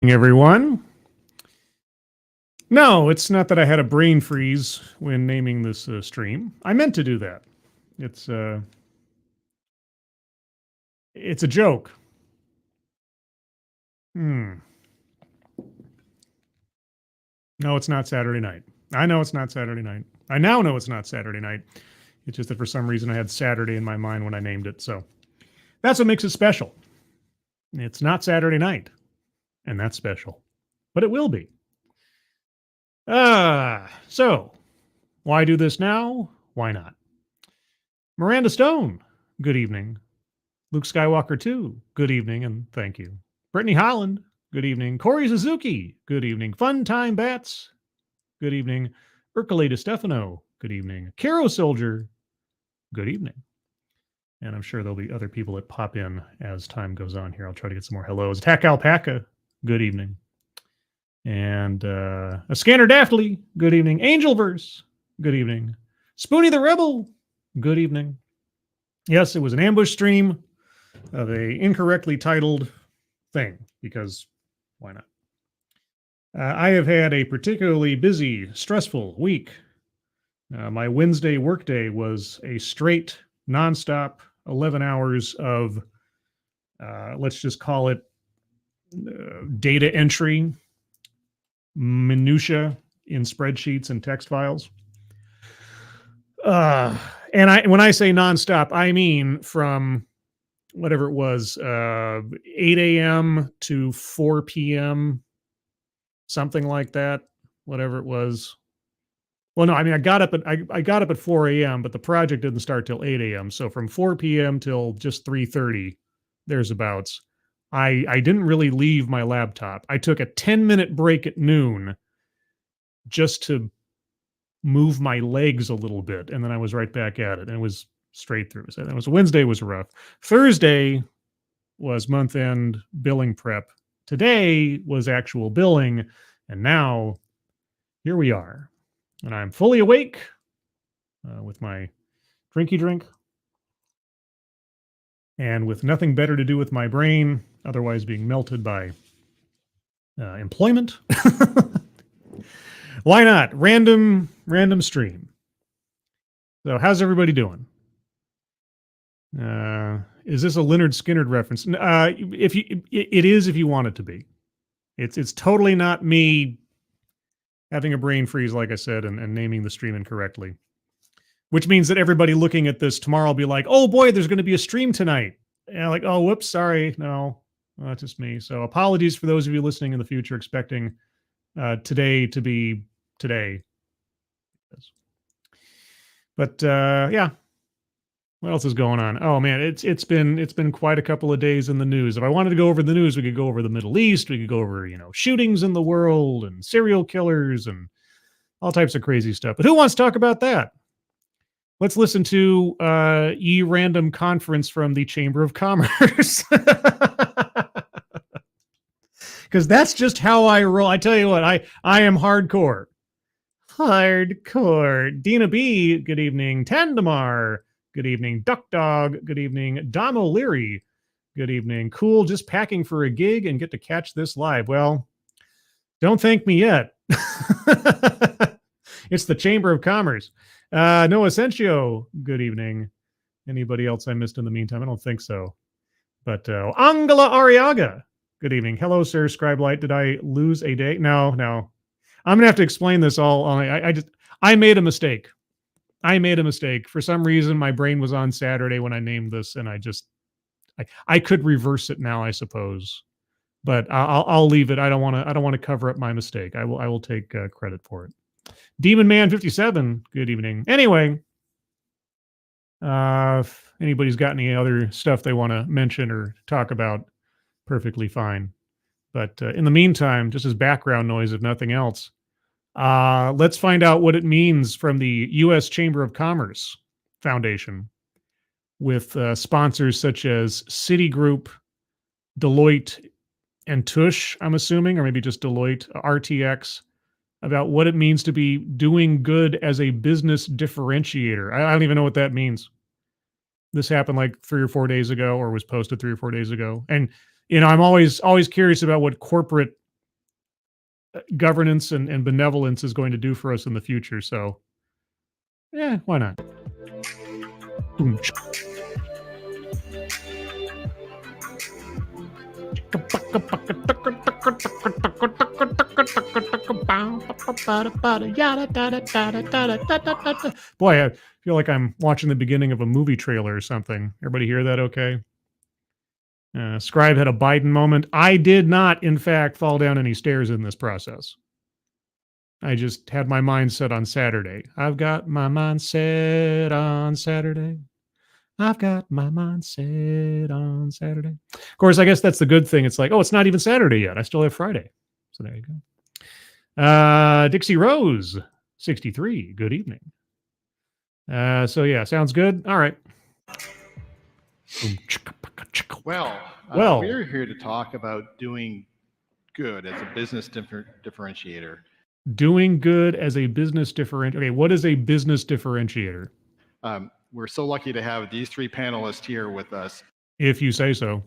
Everyone. No, it's not that I had a brain freeze when naming this stream. I meant to do that. It's a joke. No, it's not Saturday night. I know it's not Saturday night. I now know it's not Saturday night. It's just that for some reason I had Saturday in my mind when I named it. So that's what makes it special. It's not Saturday night, and that's special. But it will be. So why do this now? Why not? Miranda Stone, good evening. Luke Skywalker 2, good evening and thank you. Brittany Holland, good evening. Corey Suzuki, good evening. Fun Time Bats, good evening. Urkele DeStefano, good evening. Caro Soldier, good evening. And I'm sure there'll be other people that pop in as time goes on here. I'll try to get some more hellos. Attack Alpaca, good evening. And a Scanner Daftly, good evening. Angelverse, good evening. Spoonie the Rebel, good evening. Yes, it was an ambush stream of a incorrectly titled thing, because why not? I have had a particularly busy, stressful week. My Wednesday workday was a straight, nonstop 11 hours of, let's just call it data entry, minutia in spreadsheets and text files. And when I say nonstop, I mean from whatever it was, 8 a.m. to 4 p.m., something like that, whatever it was. Well, no, I mean, I got up at 4 a.m., but the project didn't start till 8 a.m. So from 4 p.m. till just 3:30, there's abouts. I didn't really leave my laptop. I took a 10-minute break at noon just to move my legs a little bit, and then I was right back at it, and it was straight through. So Wednesday was rough. Thursday was month-end billing prep. Today was actual billing, and now here we are. And I'm fully awake with my drinky drink and with nothing better to do with my brain, otherwise being melted by employment. Why not? Random stream. So how's everybody doing? Is this a Leonard Skinner reference? It is if you want it to be. It's totally not me having a brain freeze, like I said, and naming the stream incorrectly. Which means that everybody looking at this tomorrow will be like, oh boy, there's going to be a stream tonight. And like, oh, whoops, sorry. No, that's just me. So apologies for those of you listening in the future expecting today to be today. But yeah. What else is going on? Oh man, it's been quite a couple of days in the news. If I wanted to go over the news, we could go over the Middle East. We could go over, shootings in the world and serial killers and all types of crazy stuff. But who wants to talk about that? Let's listen to random conference from the Chamber of Commerce. Because that's just how I roll. I tell you what, I am hardcore. Hardcore. Dina B, good evening. Tandemar, good evening. Duck Dog, good evening. Dom O'Leary, good evening. Cool, just packing for a gig and get to catch this live. Well, don't thank me yet. It's the Chamber of Commerce. Noah Asensio, good evening. Anybody else I missed in the meantime? I don't think so. But Angela Ariaga, good evening. Hello, sir, Scribelight. Did I lose a day? No. I'm going to have to explain this all. I made a mistake. For some reason, my brain was on Saturday when I named this, and I could reverse it now, I suppose. But I'll leave it. I don't want to cover up my mistake. I will take credit for it. Demon Man 57, good evening. Anyway, if anybody's got any other stuff they want to mention or talk about, perfectly fine. But in the meantime, just as background noise, if nothing else, let's find out what it means from the U.S. Chamber of Commerce Foundation with sponsors such as Citigroup, Deloitte, and Tush, I'm assuming, or maybe just Deloitte, RTX, about what it means to be doing good as a business differentiator. I don't even know what that means. This happened like 3 or 4 days ago, or was posted 3 or 4 days ago. And, I'm always curious about what corporate governance and benevolence is going to do for us in the future. So, yeah, why not? Boom. Boy, I feel like I'm watching the beginning of a movie trailer or something. Everybody hear that okay? Scribe had a Biden moment. I did not, in fact, fall down any stairs in this process. I just had my mind set on Saturday. I've got my mind set on Saturday. I've got my mind set on Saturday. Of course, I guess that's the good thing. It's like, oh, it's not even Saturday yet. I still have Friday. So there you go. Dixie Rose, 63. Good evening. So yeah, sounds good. All right. Well, we're here to talk about doing good as a business differentiator. Doing good as a business differentiator. Okay, what is a business differentiator? We're so lucky to have these three panelists here with us. If you say so.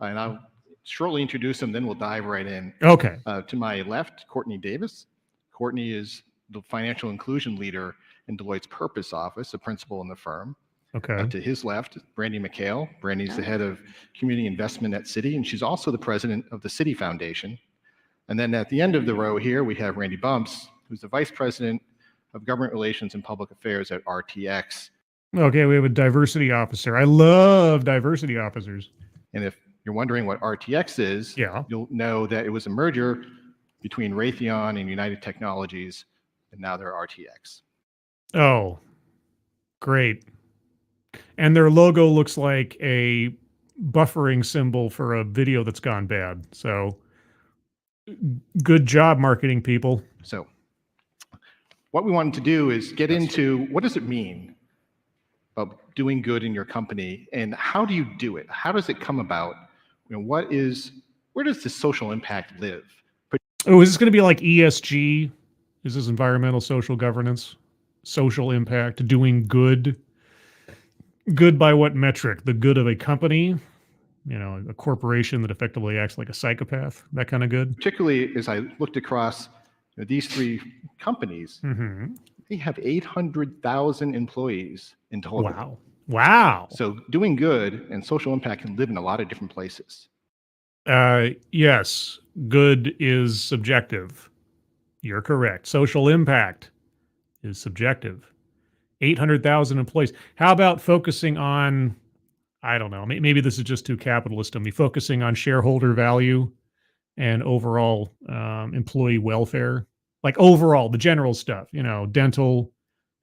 And I'll shortly introduce them, then we'll dive right in. Okay. To my left, Courtney Davis. Courtney is the financial inclusion leader in Deloitte's Purpose Office, a principal in the firm. Okay. To his left, Brandy McHale. Brandy's the head of community investment at Citi, and she's also the president of the Citi Foundation. And then at the end of the row here, we have Randy Bumps, who's the vice president of government relations and public affairs at RTX. Okay, we have a diversity officer. I love diversity officers. And if you're wondering what RTX is, you'll know that it was a merger between Raytheon and United Technologies, and now they're RTX. Oh, great. And their logo looks like a buffering symbol for a video that's gone bad. So good job, marketing people. So what we wanted to do is get into what does it mean about doing good in your company, and how do you do it? How does it come about? You know, where does the social impact live? Oh, is this going to be like ESG? Is this environmental social governance? Social impact, doing good? Good by what metric? The good of a company? You know, a corporation that effectively acts like a psychopath? That kind of good? Particularly as I looked across these three companies, they have 800,000 employees in total. Wow. Wow. So doing good and social impact can live in a lot of different places. Yes, good is subjective. You're correct. Social impact is subjective. 800,000 employees. How about focusing on, I don't know, maybe this is just too capitalist of me, focusing on shareholder value and overall employee welfare? Like overall, the general stuff, you know, dental,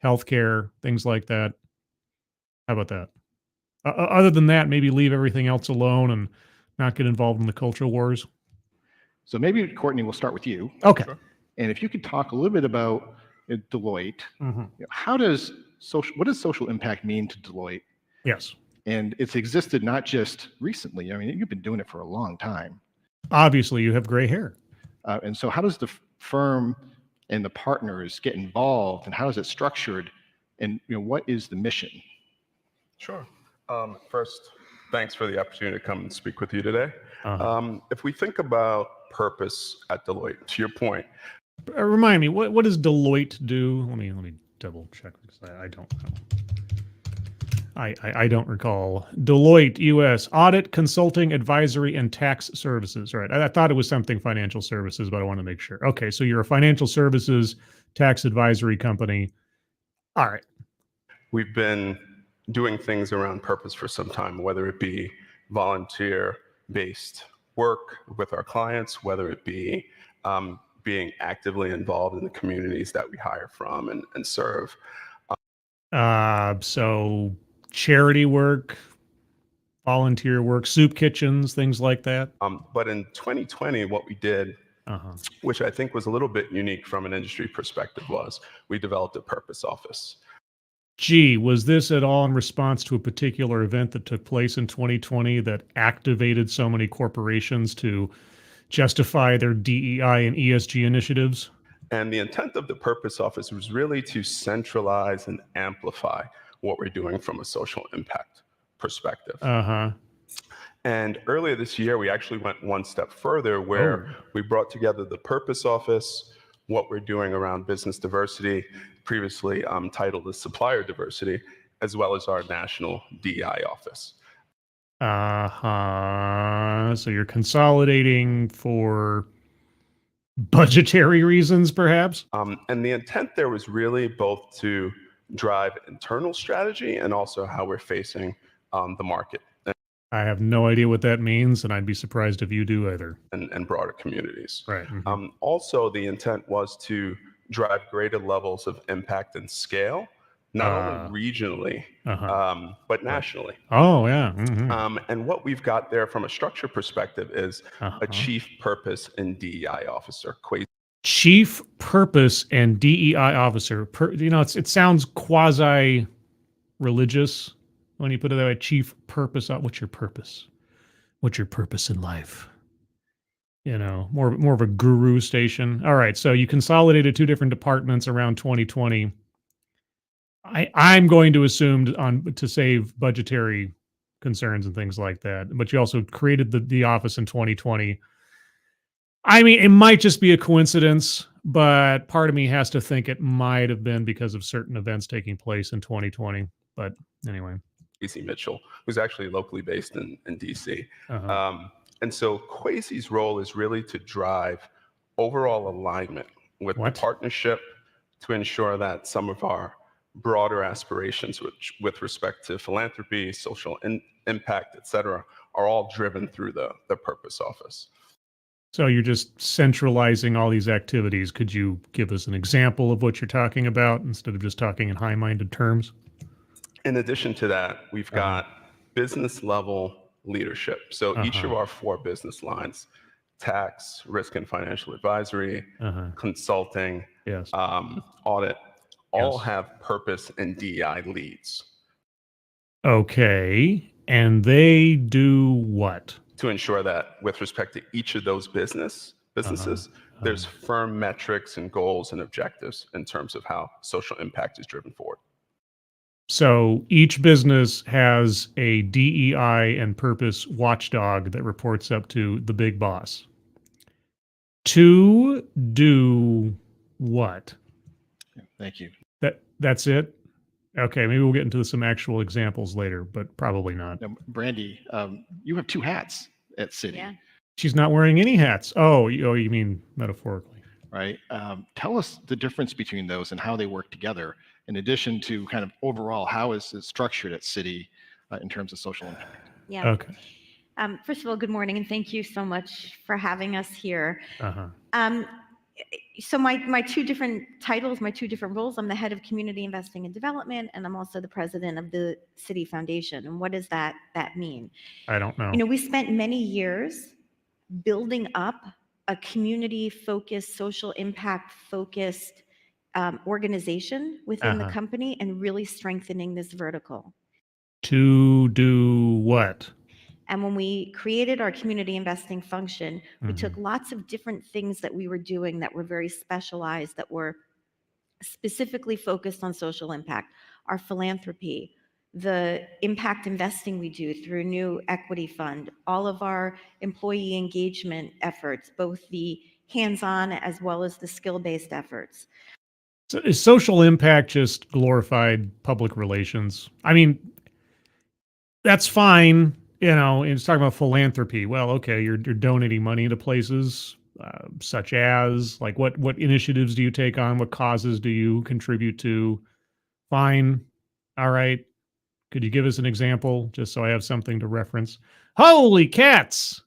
healthcare, things like that. How about that? Other than that, maybe leave everything else alone and not get involved in the cultural wars. So maybe, Courtney, we'll start with you. Okay. And if you could talk a little bit about Deloitte, what does social impact mean to Deloitte? Yes. And it's existed not just recently. I mean, you've been doing it for a long time. Obviously, you have gray hair. And so how does the firm and the partners get involved, and how is it structured? And what is the mission? Sure. First, thanks for the opportunity to come and speak with you today. If we think about purpose at Deloitte, to your point. Remind me, what does Deloitte do? Let me double check because I don't know. I don't recall. Deloitte, U.S. Audit, Consulting, Advisory, and Tax Services. Right. I thought it was something financial services, but I want to make sure. Okay, so you're a financial services tax advisory company. All right. We've been doing things around purpose for some time, whether it be volunteer-based work with our clients, whether it be being actively involved in the communities that we hire from and serve. So charity work, volunteer work, soup kitchens, things like that. But in 2020, what we did, which I think was a little bit unique from an industry perspective, was we developed a purpose office. Gee, was this at all in response to a particular event that took place in 2020 that activated so many corporations to justify their DEI and ESG initiatives? And the intent of the purpose office was really to centralize and amplify what we're doing from a social impact perspective. And earlier this year, we actually went one step further where we brought together the Purpose Office, what we're doing around business diversity, previously titled the Supplier Diversity, as well as our National DEI Office. So you're consolidating for budgetary reasons, perhaps? And the intent there was really both to drive internal strategy and also how we're facing the market I have no idea what that means, and I'd be surprised if you do either. and broader communities. Right. Also, the intent was to drive greater levels of impact and scale, not only regionally, but nationally. Oh, yeah. And what we've got there from a structure perspective is a Chief Purpose and DEI Officer. Chief Purpose and DEI Officer. It sounds quasi-religious when you put it that way. Chief Purpose. What's your purpose? What's your purpose in life? More of a guru station. All right, so you consolidated two different departments around 2020. I'm going to assume to save budgetary concerns and things like that. But you also created the office in 2020. I mean, it might just be a coincidence, but part of me has to think it might have been because of certain events taking place in 2020. But anyway. Kwesi Mitchell, who's actually locally based in DC. And so Kwesi's role is really to drive overall alignment with the partnership to ensure that some of our broader aspirations with respect to philanthropy, social impact, et cetera, are all driven through the Purpose Office. So you're just centralizing all these activities. Could you give us an example of what you're talking about instead of just talking in high-minded terms? In addition to that, we've got business level leadership. So each of our 4 business lines, tax, risk and financial advisory, consulting, audit, all have purpose and DEI leads. Okay. And they do what? To ensure that with respect to each of those businesses, there's firm metrics and goals and objectives in terms of how social impact is driven forward. So each business has a DEI and purpose watchdog that reports up to the big boss. To do what? Thank you. That's it? Okay, maybe we'll get into some actual examples later, but probably not. Now, Brandy, you have 2 hats at Citi. Yeah. She's not wearing any hats. Oh, you mean metaphorically. Right. Tell us the difference between those and how they work together, in addition to kind of overall, how is it structured at Citi in terms of social impact? Yeah. Okay. First of all, good morning, and thank you so much for having us here. So my 2 different titles, my 2 different roles, I'm the head of community investing and development, and I'm also the president of the Citi Foundation. And what does that mean? I don't know. We spent many years building up a community-focused, social impact-focused organization within the company and really strengthening this vertical. To do what? And when we created our community investing function, we took lots of different things that we were doing that were very specialized, that were specifically focused on social impact. Our philanthropy, the impact investing we do through a new equity fund, all of our employee engagement efforts, both the hands-on as well as the skill-based efforts. So is social impact just glorified public relations? I mean, that's fine. It's talking about philanthropy. Well, okay, you're donating money to places such as, like, what initiatives do you take on? What causes do you contribute to? Fine. All right. Could you give us an example just so I have something to reference? Holy cats.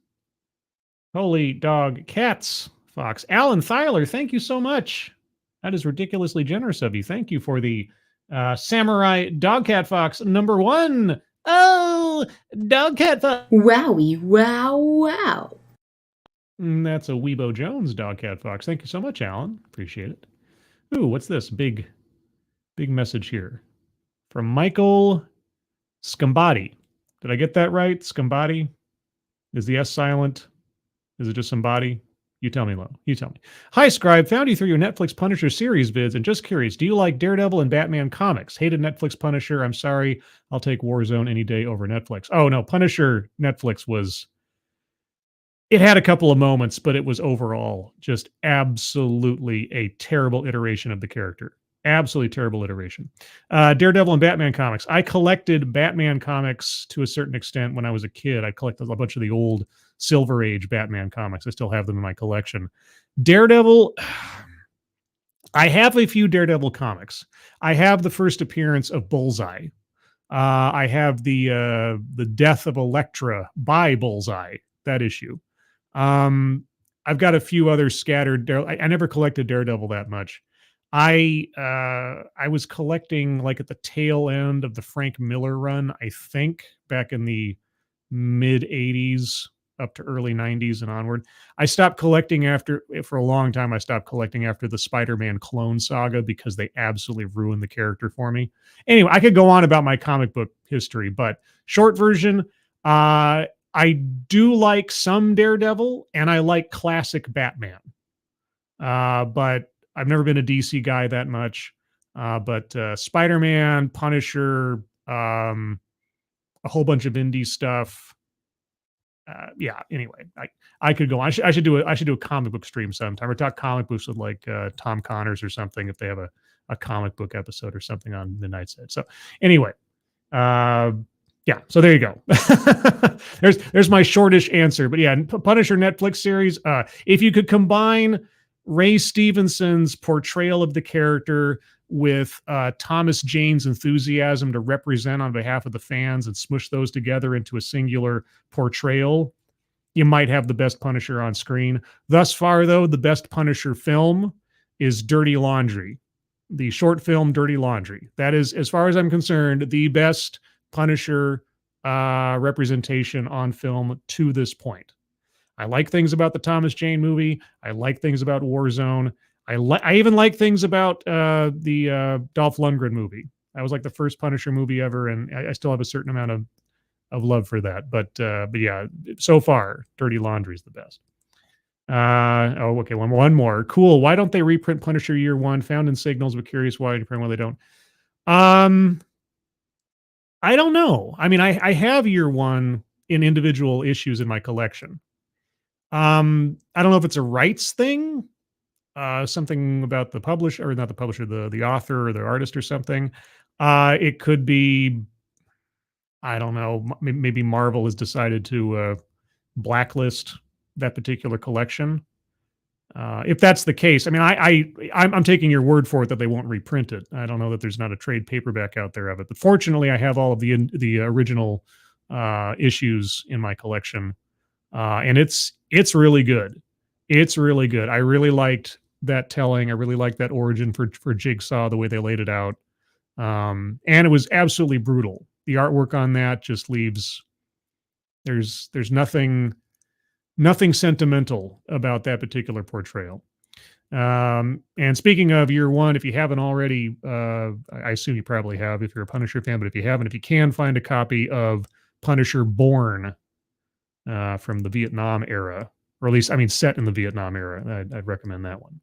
Holy dog cats, Fox. Alan Thyler, thank you so much. That is ridiculously generous of you. Thank you for the Samurai Dogcat Fox #1. Oh, Dogcat Fox. Wowie, wow, wow. That's a Weebo Jones Dogcat Fox. Thank you so much, Alan. Appreciate it. Ooh, what's this? Big message here from Michael Scambati. Did I get that right? Scambati? Is the S silent? Is it just somebody? You tell me, Lo. You tell me. Hi, Scribe. Found you through your Netflix Punisher series vids and just curious, do you like Daredevil and Batman comics? Hated Netflix Punisher. I'm sorry. I'll take Warzone any day over Netflix. Oh, no. Punisher Netflix was... It had a couple of moments, but it was overall just absolutely a terrible iteration of the character. Absolutely terrible iteration. Daredevil and Batman comics. I collected Batman comics to a certain extent when I was a kid. I collected a bunch of the old Silver Age Batman comics. I still have them in my collection. Daredevil, I have a few Daredevil comics. I have the first appearance of Bullseye. I have the Death of Elektra by Bullseye, that issue. I've got a few other scattered. I never collected Daredevil that much. I was collecting like at the tail end of the Frank Miller run, I think, back in the mid 80s up to early 90s and onward. I stopped collecting for a long time. I stopped collecting after the Spider-Man clone saga because they absolutely ruined the character for me. Anyway, I could go on about my comic book history, but short version, I do like some Daredevil and I like classic Batman. But I've never been a DC guy that much. But Spider-Man, Punisher, a whole bunch of indie stuff. Yeah. Anyway, I could go on. I should do a comic book stream sometime, or talk comic books with like Tom Connors or something if they have a comic book episode or something on Midnight Set. So anyway, yeah. So there you go. there's my shortish answer. But yeah, Punisher Netflix series. If you could combine Ray Stevenson's portrayal of the character with Thomas Jane's enthusiasm to represent on behalf of the fans and smush those together into a singular portrayal, you might have the best Punisher on screen. Thus far, though, the best Punisher film is Dirty Laundry, the short film Dirty Laundry. That is, as far as I'm concerned, the best Punisher representation on film to this point. I like things about the Thomas Jane movie. I like things about Warzone. I even like things about the Dolph Lundgren movie. That was like the first Punisher movie ever, and I still have a certain amount of love for that. But yeah, so far, Dirty Laundry is the best. Okay, one more. Cool. Why don't they reprint Punisher Year One? Found in Signals, but curious why they don't. I don't know. I mean, I have Year One in individual issues in my collection. I don't know if it's a rights thing, something about the publisher, or not the publisher, the author or the artist or something. It could be, I don't know, maybe Marvel has decided to blacklist that particular collection. If that's the case, I mean, I'm taking your word for it that they won't reprint it. I don't know that there's not a trade paperback out there of it, but fortunately, I have all of the original issues in my collection, and it's really good. It's really good. I really liked that telling. I really liked that origin for Jigsaw, the way they laid it out, and it was absolutely brutal. The artwork on that just leaves. There's nothing sentimental about that particular portrayal. And speaking of Year One, if you haven't already, I assume you probably have if you're a Punisher fan, but if you haven't, if you can find a copy of Punisher Born from the Vietnam era, or at least, I mean, set in the Vietnam era, I'd recommend that one.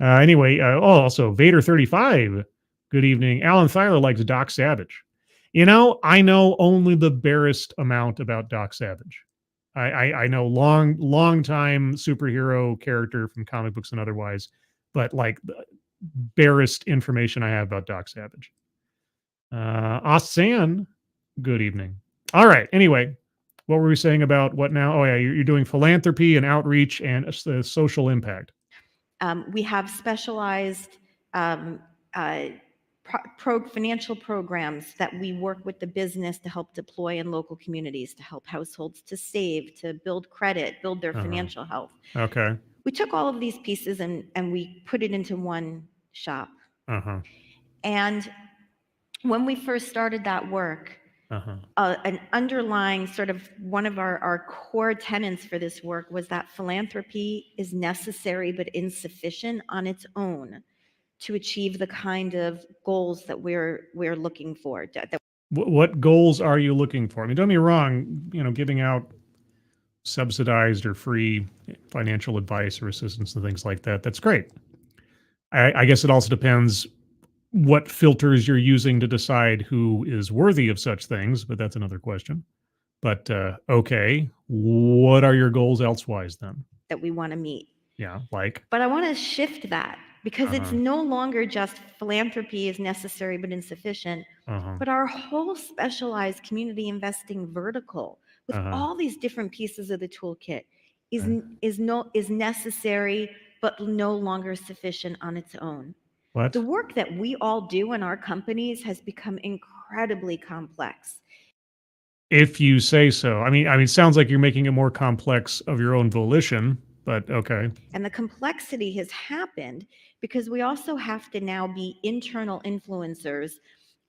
Anyway, also Vader 35. Good evening. Alan Thyler likes Doc Savage. You know, I know only the barest amount about Doc Savage. I know long time superhero character from comic books and otherwise, but like the barest information I have about Doc Savage. Asan, good evening. All right. Anyway, what were we saying about what now? Oh yeah, you're doing philanthropy and outreach and the social impact. We have specialized financial programs that we work with the business to help deploy in local communities, to help households to save, to build credit, build their financial health. Okay. We took all of these pieces and we put it into one shop. And when we first started that work, an underlying sort of one of our core tenets for this work was that philanthropy is necessary but insufficient on its own to achieve the kind of goals that we're looking for. What goals are you looking for? I mean, don't get me wrong, you know, giving out subsidized or free financial advice or assistance and things like that. That's great. I guess it also depends what filters you're using to decide who is worthy of such things, but that's another question. But okay, what are your goals elsewise then? That we want to meet. Yeah, like? But I want to shift that because it's Uh-huh. no longer just philanthropy is necessary but insufficient, but our whole specialized community investing vertical with all these different pieces of the toolkit is necessary but no longer sufficient on its own. What? The work that we all do in our companies has become incredibly complex. If you say so. I mean, it sounds like you're making it more complex of your own volition, but okay. And the complexity has happened because we also have to now be internal influencers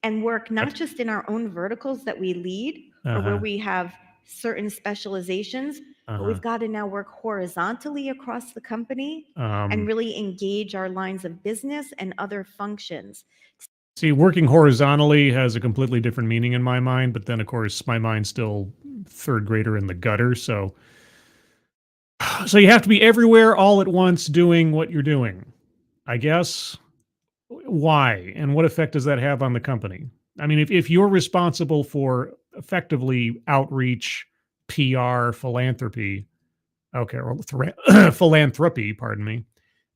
and work not just in our own verticals that we lead or where we have certain specializations, but we've got to now work horizontally across the company and really engage our lines of business and other functions. See, working horizontally has a completely different meaning in my mind, but then of course my mind's still third grader in the gutter, so you have to be everywhere all at once doing what you're doing. I guess. Why? And what effect does that have on the company? I mean, if you're responsible for effectively outreach, PR, philanthropy, okay, or philanthropy, pardon me,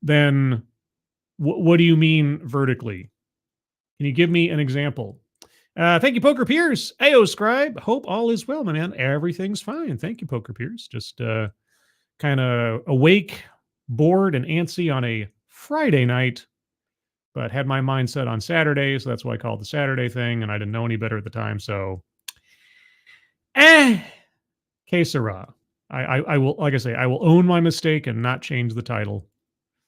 then what do you mean vertically? Can you give me an example? Thank you, Poker Pierce. Ayo, Scribe. Hope all is well, my man. Everything's fine. Thank you, Poker Pierce. Just kind of awake, bored, and antsy on a Friday night, but had my mind set on Saturday, so that's why I called the Saturday thing, and I didn't know any better at the time, so que sera. I will, like I say, I will own my mistake and not change the title.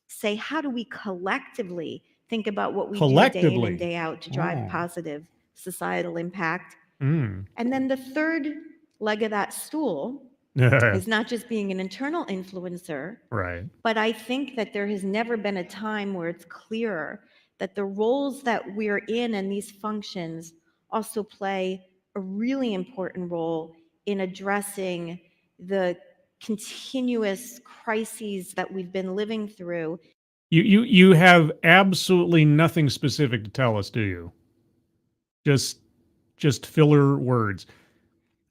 Say, how do we collectively think about what we do day in and day out to drive positive societal impact? And then the third leg of that stool is not just being an internal influencer, right? But I think that there has never been a time where it's clearer that the roles that we're in and these functions also play a really important role in addressing the continuous crises that we've been living through. You have absolutely nothing specific to tell us, do you? Just filler words.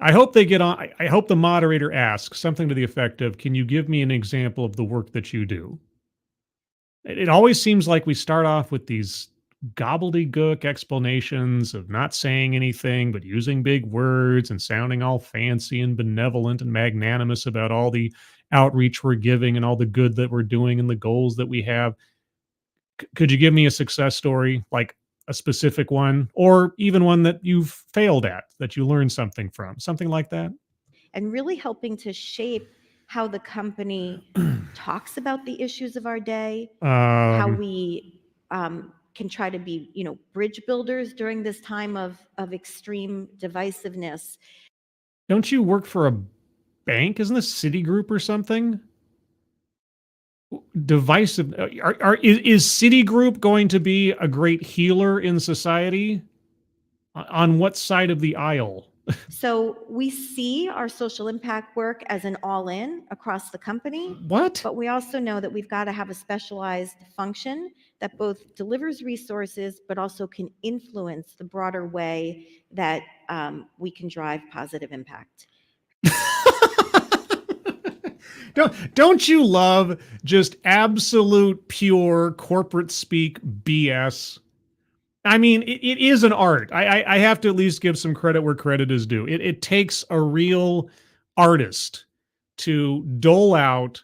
I hope they get on. I hope the moderator asks something to the effect of, "Can you give me an example of the work that you do?" It always seems like we start off with these gobbledygook explanations of not saying anything, but using big words and sounding all fancy and benevolent and magnanimous about all the outreach we're giving and all the good that we're doing and the goals that we have. Could you give me a success story, like a specific one, or even one that you've failed at, that you learned something from, something like that? And really helping to shape how the company talks about the issues of our day, how we can try to be, bridge builders during this time of extreme divisiveness. Don't you work for a bank? Isn't this Citigroup or something? Divisive. Is Citigroup going to be a great healer in society? On what side of the aisle? So we see our social impact work as an all-in across the company. What? But we also know that we've got to have a specialized function that both delivers resources, but also can influence the broader way that we can drive positive impact. Don't you love just absolute pure corporate speak BS? I mean, it is an art. I have to at least give some credit where credit is due. It takes a real artist to dole out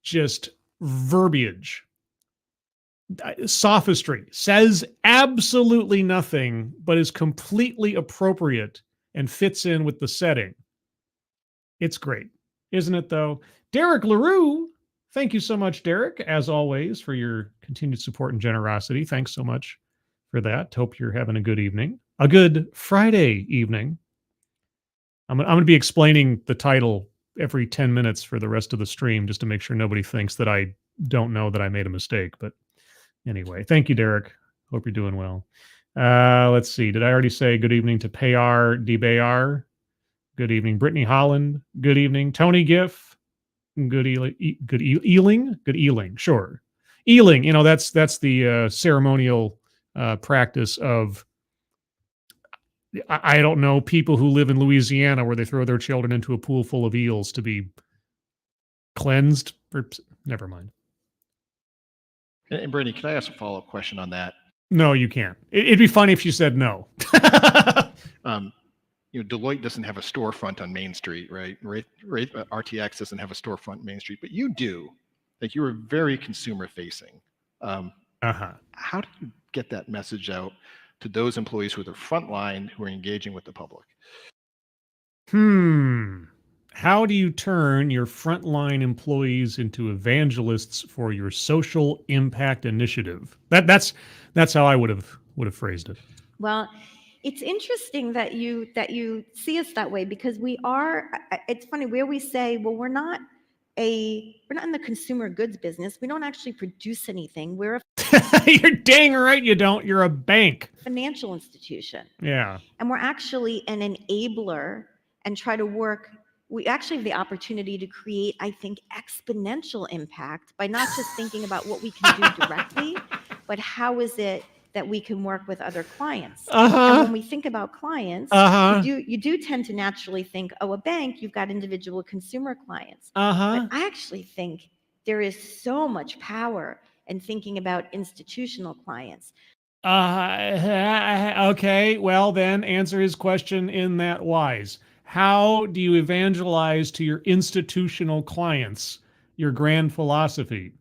just verbiage, sophistry, says absolutely nothing, but is completely appropriate and fits in with the setting. It's great, isn't it, though? Derek LaRue, thank you so much, Derek, as always, for your continued support and generosity. Thanks so much for that. Hope you're having a good evening. A good Friday evening. I'm going to be explaining the title every 10 minutes for the rest of the stream just to make sure nobody thinks that I don't know that I made a mistake. But anyway, thank you, Derek. Hope you're doing well. Let's see. Did I already say good evening to Payar DBayar? Good evening. Brittany Holland. Good evening. Tony Giff. Good Ealing. Good Ealing. Sure. Ealing. That's the ceremonial practice of, I don't know, people who live in Louisiana where they throw their children into a pool full of eels to be cleansed. Never mind. And Brittany, can I ask a follow-up question on that? No, you can't. It'd be funny if you said no. Deloitte doesn't have a storefront on Main Street, right? RTX doesn't have a storefront on Main Street, but you do. Like, you are very consumer-facing. How do you get that message out to those employees who are the front line who are engaging with the public? How do you turn your frontline employees into evangelists for your social impact initiative? That's how I would have phrased it. Well, it's interesting that you see us that way, because we are. It's funny, we always say, well, we're not in the consumer goods business. We don't actually produce anything. We're a You're dang right you don't. You're a bank. Financial institution. Yeah. And we're actually an enabler and try to work. We actually have the opportunity to create, I think, exponential impact by not just thinking about what we can do directly, but how is it that we can work with other clients. And when we think about clients, you do tend to naturally think, oh, a bank, you've got individual consumer clients. But I actually think there is so much power in thinking about institutional clients. Okay, well then answer his question in that wise. How do you evangelize to your institutional clients your grand philosophy?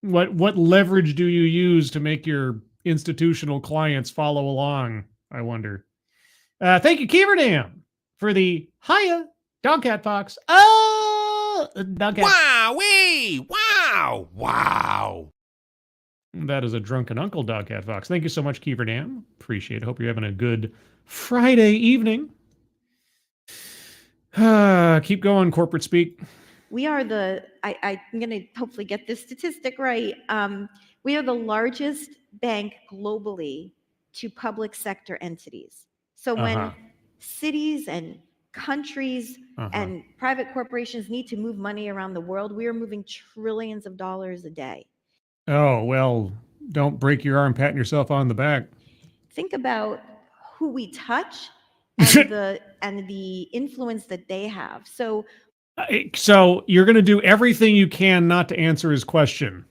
What leverage do you use to make your institutional clients follow along, I wonder? Thank you, Keeverdam, for the hiya, Dogcat Fox. Oh, Dogcat. Wow-wee! Wow! That is a drunken uncle, Dogcat Fox. Thank you so much, Keeverdam. Appreciate it. Hope you're having a good Friday evening. Keep going, corporate speak. We are I'm going to hopefully get this statistic right. We are the largest bank globally to public sector entities. So when cities and countries and private corporations need to move money around the world, we are moving trillions of dollars a day. Oh, well, don't break your arm patting yourself on the back. Think about who we touch and the influence that they have. So you're going to do everything you can not to answer his question.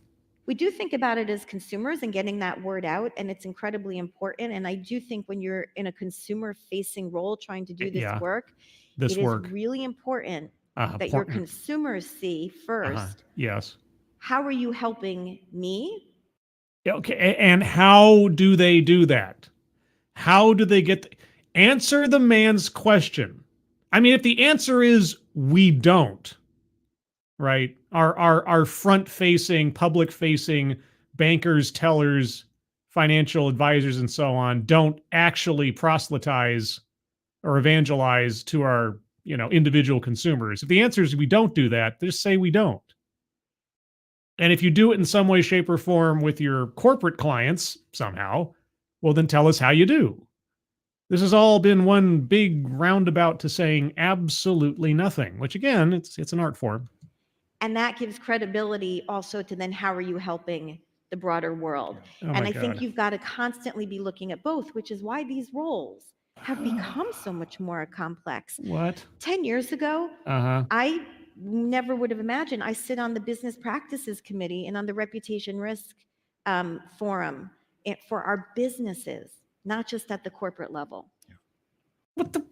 We do think about it as consumers and getting that word out, and it's incredibly important. And I do think when you're in a consumer-facing role trying to do this work, it is really important that your consumers see first. Yes. How are you helping me? Okay, and how do they do that? How do they answer the man's question? I mean, if the answer is we don't, right? Our front-facing, public-facing bankers, tellers, financial advisors, and so on don't actually proselytize or evangelize to our, individual consumers. If the answer is we don't do that, just say we don't. And if you do it in some way, shape, or form with your corporate clients somehow, well, then tell us how you do. This has all been one big roundabout to saying absolutely nothing, which again, it's an art form. And that gives credibility also to then how are you helping the broader world? And I think you've got to constantly be looking at both, which is why these roles have become so much more complex. What? 10 years ago, I never would have imagined. I sit on the Business Practices Committee and on the Reputation Risk Forum for our businesses, not just at the corporate level. What the?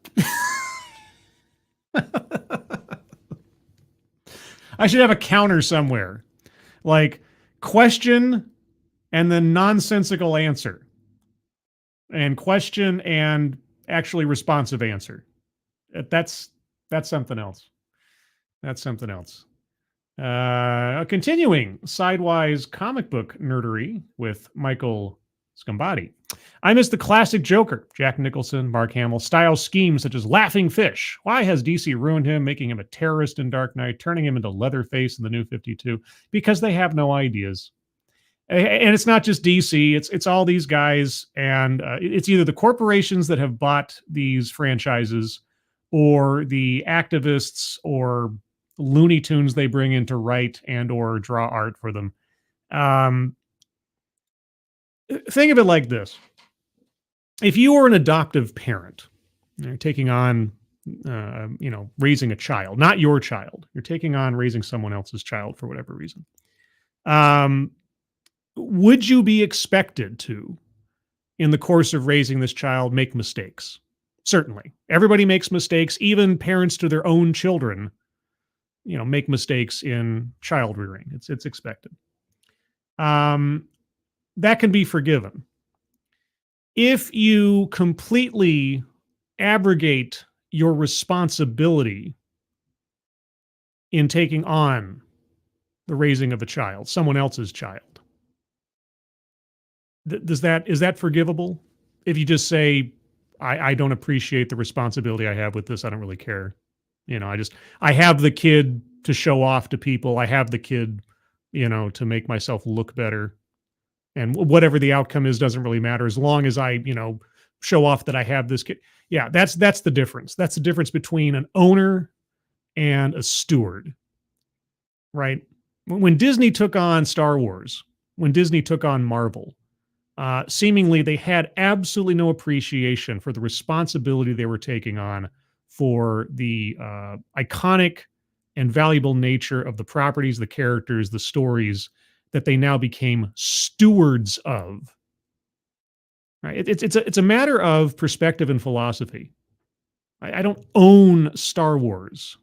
I should have a counter somewhere. Like question and then nonsensical answer. And question and actually responsive answer. That's something else. That's something else. Continuing sidewise comic book nerdery with Michael Scambati. I miss the classic Joker, Jack Nicholson, Mark Hamill, style schemes such as Laughing Fish. Why has DC ruined him, making him a terrorist in Dark Knight, turning him into Leatherface in the New 52? Because they have no ideas. And it's not just DC, it's all these guys, and it's either the corporations that have bought these franchises or the activists or Looney Tunes they bring in to write and or draw art for them. Think of it like this. If you were an adoptive parent, you're taking on, raising a child, not your child, you're taking on raising someone else's child for whatever reason. Would you be expected to, in the course of raising this child, make mistakes? Certainly. Everybody makes mistakes. Even parents to their own children, make mistakes in child rearing. It's expected. That can be forgiven. If you completely abrogate your responsibility in taking on the raising of a child, someone else's child, is that forgivable? If you just say, I don't appreciate the responsibility I have with this, I don't really care. I have the kid to show off to people. I have the kid, to make myself look better. And whatever the outcome is doesn't really matter as long as I, show off that I have this kid. Yeah, that's the difference. That's the difference between an owner and a steward, right? When Disney took on Star Wars, when Disney took on Marvel, seemingly they had absolutely no appreciation for the responsibility they were taking on for the iconic and valuable nature of the properties, the characters, the stories that they now became stewards of. Right? It's a matter of perspective and philosophy. I don't own Star Wars.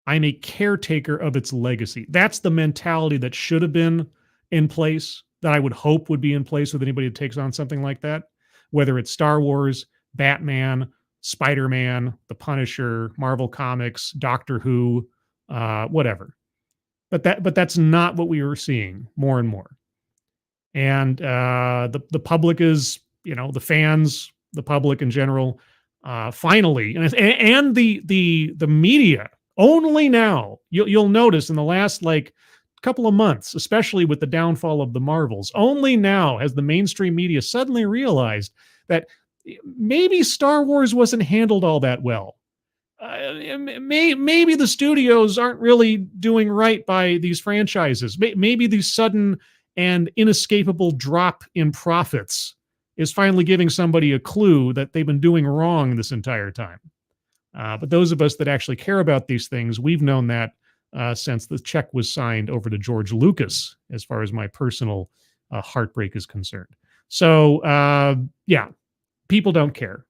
I'm a caretaker of its legacy. That's the mentality that should have been in place, that I would hope would be in place with anybody who takes on something like that, whether it's Star Wars, Batman, Spider-Man, The Punisher, Marvel Comics, Doctor Who, whatever. But that's not what we were seeing more and more. And the public is, the fans, the public in general, finally, and the media only now, you'll notice in the last couple of months, especially with the downfall of the Marvels, only now has the mainstream media suddenly realized that maybe Star Wars wasn't handled all that well. Maybe the studios aren't really doing right by these franchises. Maybe the sudden and inescapable drop in profits is finally giving somebody a clue that they've been doing wrong this entire time. But those of us that actually care about these things, we've known that since the check was signed over to George Lucas, as far as my personal heartbreak is concerned. So, yeah, people don't care.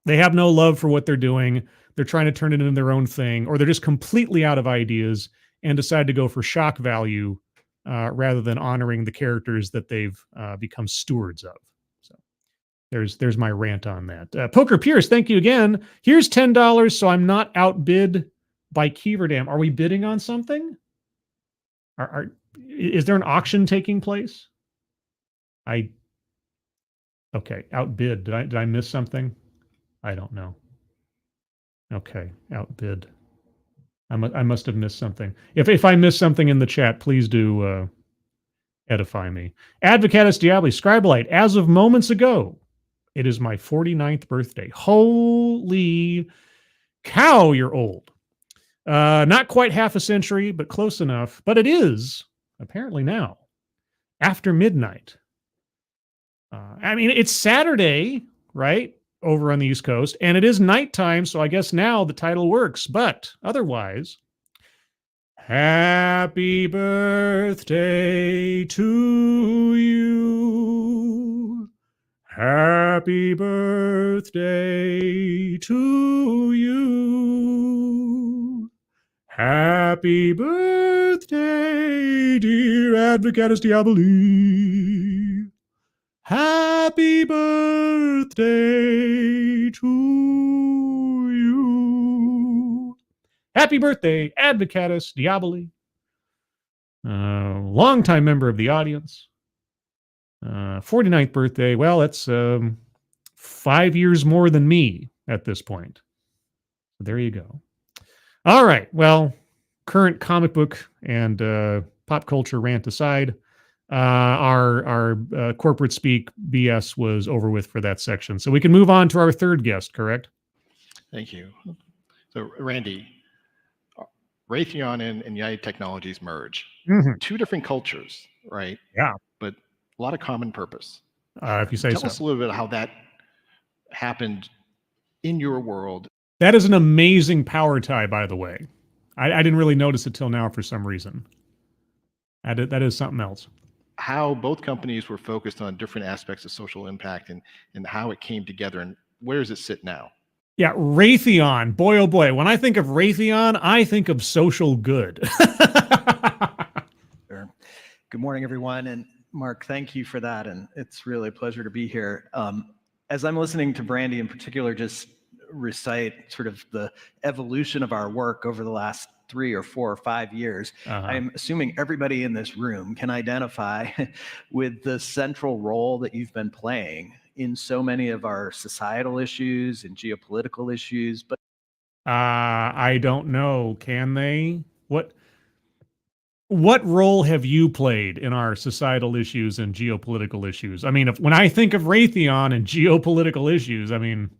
They have no love for what they're doing. They're trying to turn it into their own thing, or they're just completely out of ideas and decide to go for shock value rather than honoring the characters that they've become stewards of. So there's my rant on that. Poker Pierce, thank you again. Here's $10 so I'm not outbid by Keeverdam. Are we bidding on something? Is there an auction taking place? Okay, outbid. Did I miss something? I don't know. Okay, outbid. I must have missed something. If I missed something in the chat, please do edify me. Advocatus Diabli, Scribelite, as of moments ago, it is my 49th birthday. Holy cow, you're old. Not quite half a century, but close enough. But it is, apparently now, after midnight. It's Saturday, right? Over on the East Coast, and it is nighttime, so I guess now the title works. But otherwise, happy birthday to you. Happy birthday to you. Happy birthday, dear Advocatus Diaboli. Happy birthday to you. Happy birthday, Advocatus Diaboli. Longtime member of the audience. 49th birthday. Well, that's 5 years more than me at this point. So there you go. All right. Well, current comic book and pop culture rant aside, our corporate speak BS was over with for that section. So we can move on to our third guest, correct? Thank you. So, Randy, Raytheon and United Technologies merge. Mhm. Two different cultures, right? Yeah. But a lot of common purpose. If you say Tell so. us a little bit how that happened in your world. That is an amazing power tie, by the way. I didn't really notice it till now for some reason. That is something else. How both companies were focused on different aspects of social impact and how it came together, and where does it sit now? Yeah, Raytheon. Boy, oh boy. When I think of Raytheon, I think of social good. Sure. Good morning, everyone. And Mark, thank you for that. And it's really a pleasure to be here. As I'm listening to Brandy in particular just recite sort of the evolution of our work over the last 3 or 4 or 5 years, I'm assuming everybody in this room can identify with the central role that you've been playing in so many of our societal issues and geopolitical issues. But I don't know. Can they? What role have you played in our societal issues and geopolitical issues? I mean, when I think of Raytheon and geopolitical issues, I mean,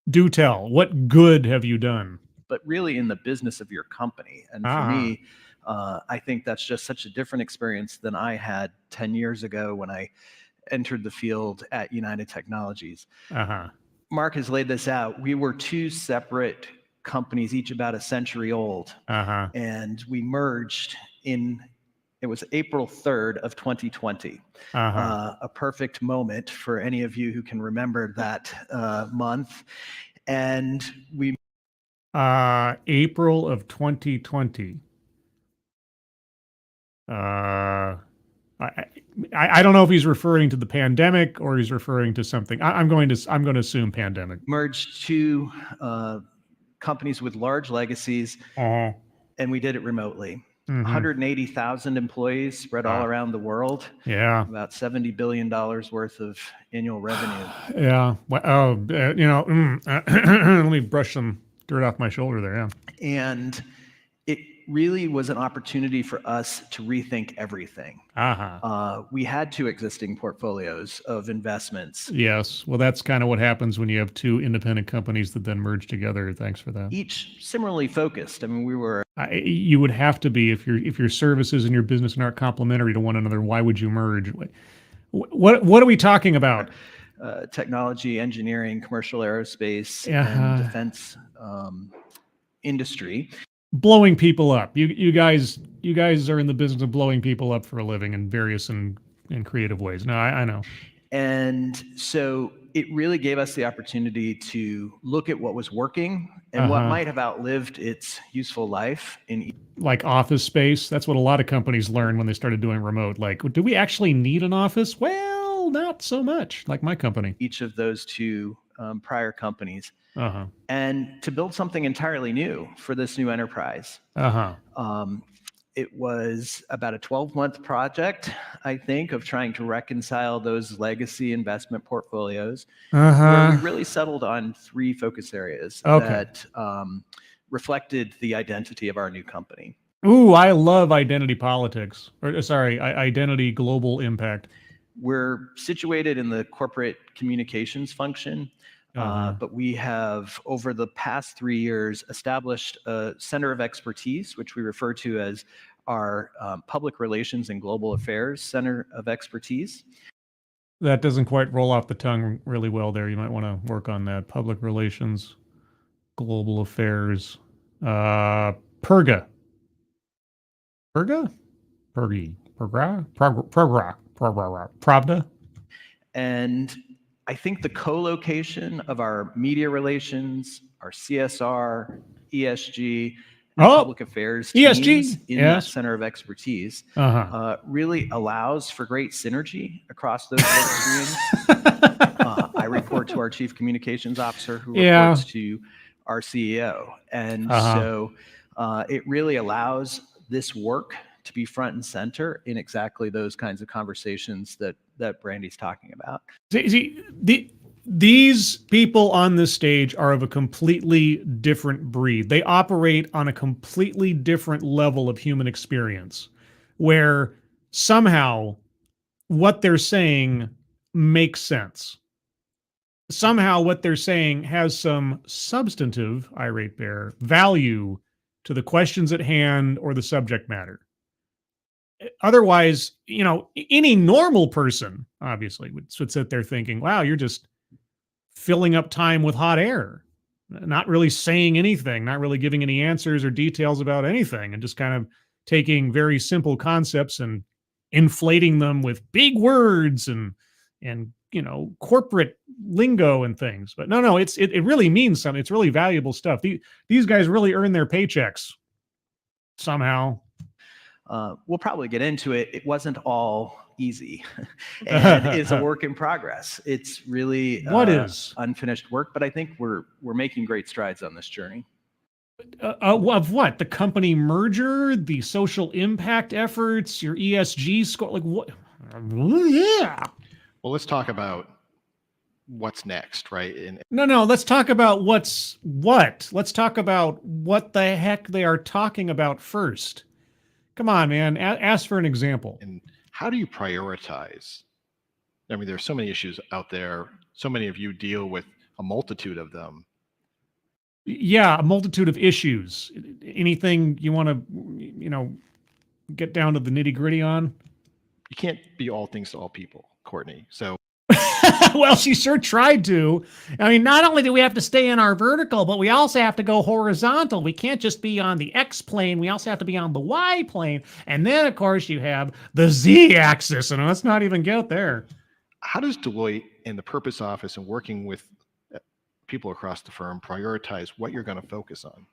do tell. What good have you done? But really in the business of your company. And for me, I think that's just such a different experience than I had 10 years ago when I entered the field at United Technologies. Mark has laid this out. We were 2 separate companies, each about a century old. And we merged it was April 3rd of 2020. A perfect moment for any of you who can remember that month. And we April of 2020. I don't know if he's referring to the pandemic or he's referring to something. I'm going to assume pandemic. Merged 2 companies with large legacies, and we did it remotely. 180,000 employees spread all around the world. Yeah. About $70 billion worth of annual revenue. Yeah. Well, let me brush some dirt off my shoulder there. Yeah. And it really was an opportunity for us to rethink everything. We had 2 existing portfolios of investments. Yes. Well, that's kind of what happens when you have 2 independent companies that then merge together. Thanks for that. Each similarly focused. I mean, we were. You would have to be if your services and your business aren't complementary to one another. Why would you merge? What are we talking about? Technology, engineering, commercial aerospace, and defense industry. Blowing people up. You guys are in the business of blowing people up for a living in various and creative ways. No, I know. And so it really gave us the opportunity to look at what was working and what might have outlived its useful life in like office space. That's what a lot of companies learned when they started doing remote. Like, do we actually need an office? Well, not so much. Like my company. Each of those 2 prior companies. And to build something entirely new for this new enterprise. It was about a 12-month project, I think, of trying to reconcile those legacy investment portfolios. Where we really settled on 3 focus areas that reflected the identity of our new company. Ooh, I love identity politics. Identity global impact. We're situated in the corporate communications function. But we have, over the past 3 years, established a center of expertise, which we refer to as our Public Relations and Global Affairs Center of Expertise. That doesn't quite roll off the tongue really well there. You might want to work on that. Public Relations, Global Affairs, PERGA. PERGA? PERGI. Pravda. And I think the co-location of our media relations, our CSR, ESG, and public affairs teams in that center of expertise really allows for great synergy across those work streams. I report to our chief communications officer, who reports to our CEO. And so it really allows this work to be front and center in exactly those kinds of conversations that Brandy's talking about. These people on this stage are of a completely different breed. They operate on a completely different level of human experience, where somehow what they're saying makes sense. somehow what they're saying has some substantive, irate bear, value to the questions at hand or the subject matter. Otherwise, any normal person obviously would sit there thinking, wow, you're just filling up time with hot air, not really saying anything, not really giving any answers or details about anything, and just kind of taking very simple concepts and inflating them with big words and corporate lingo and things. But no, it really means something. It's really valuable stuff. These guys really earn their paychecks somehow. We'll probably get into it. It wasn't all easy, and it's a work in progress. It's really unfinished work, but I think we're making great strides on this journey. Of what? The company merger, the social impact efforts, your ESG score, like what? Yeah. Well, let's talk about what's next, right? No, let's talk about what's what. Let's talk about what the heck they are talking about first. Come on, man. Ask for an example. And how do you prioritize? I mean, there's so many issues out there. So many of you deal with a multitude of them. Yeah, a multitude of issues. Anything you want to, get down to the nitty gritty on? You can't be all things to all people, Courtney. So. Well, she sure tried to. I mean, not only do we have to stay in our vertical, but we also have to go horizontal. We can't just be on the X plane. We also have to be on the Y plane. And then, of course, you have the Z axis. And let's not even get there. How does Deloitte and the Purpose Office and working with people across the firm prioritize what you're going to focus on?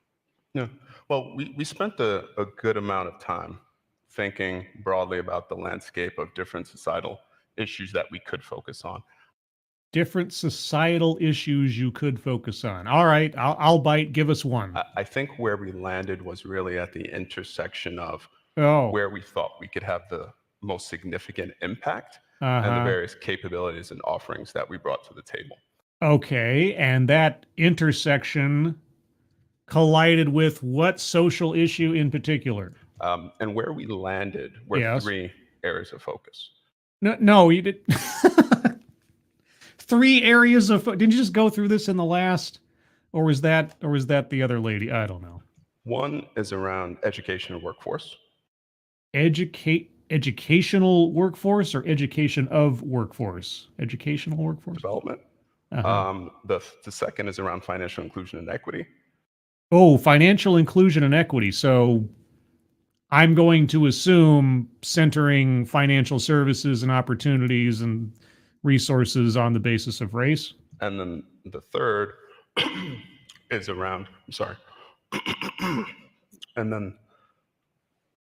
Yeah. Well, we spent a good amount of time thinking broadly about the landscape of different societal issues that we could focus on. Different societal issues you could focus on. All right, I'll bite. Give us one. I think where we landed was really at the intersection of where we thought we could have the most significant impact and the various capabilities and offerings that we brought to the table. Okay, and that intersection collided with what social issue in particular? And where we landed were three areas of focus. No, you did. 3 areas of. Didn't you just go through this in the last, or was that the other lady? I don't know. One is around education and workforce. Educational workforce or education of workforce? Educational workforce development. The second is around financial inclusion and equity. Oh, financial inclusion and equity. So I'm going to assume centering financial services and opportunities and resources on the basis of race. And then the third is around, and then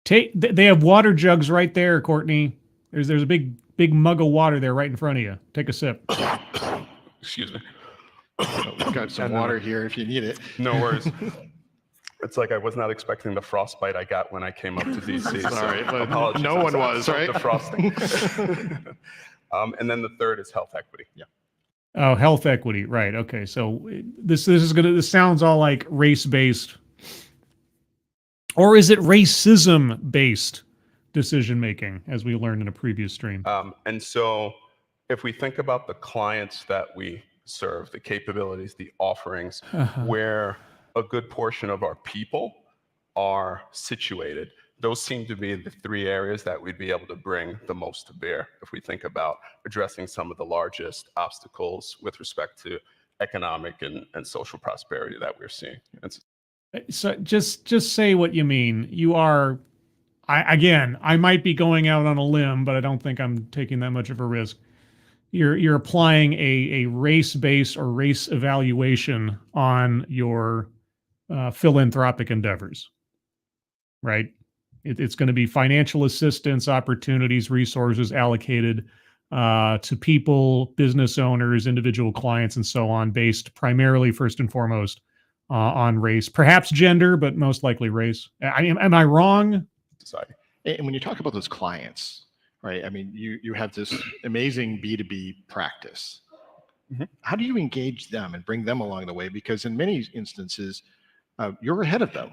they have water jugs right there, Courtney. There's a big mug of water there right in front of you. Take a sip. Excuse me. We've got some water here if you need it. No worries. It's like I was not expecting the frostbite I got when I came up to DC. Sorry, but apologies. no one was, right? The frosting. And then the third is health equity. Yeah. Oh, health equity, right? Okay, so this sounds all like race-based, or is it racism-based decision making, as we learned in a previous stream? And so, if we think about the clients that we serve, the capabilities, the offerings, where a good portion of our people are situated, those seem to be the 3 areas that we'd be able to bring the most to bear if we think about addressing some of the largest obstacles with respect to economic and social prosperity that we're seeing. So just say what you mean. You are, I might be going out on a limb, but I don't think I'm taking that much of a risk. You're applying a race-based or race evaluation on your philanthropic endeavors, right? It's going to be financial assistance, opportunities, resources allocated to people, business owners, individual clients, and so on, based primarily, first and foremost, on race, perhaps gender, but most likely race. Am I wrong? Society. And when you talk about those clients, right? I mean, you have this amazing B2B practice. Mm-hmm. How do you engage them and bring them along the way? Because in many instances, you're ahead of them,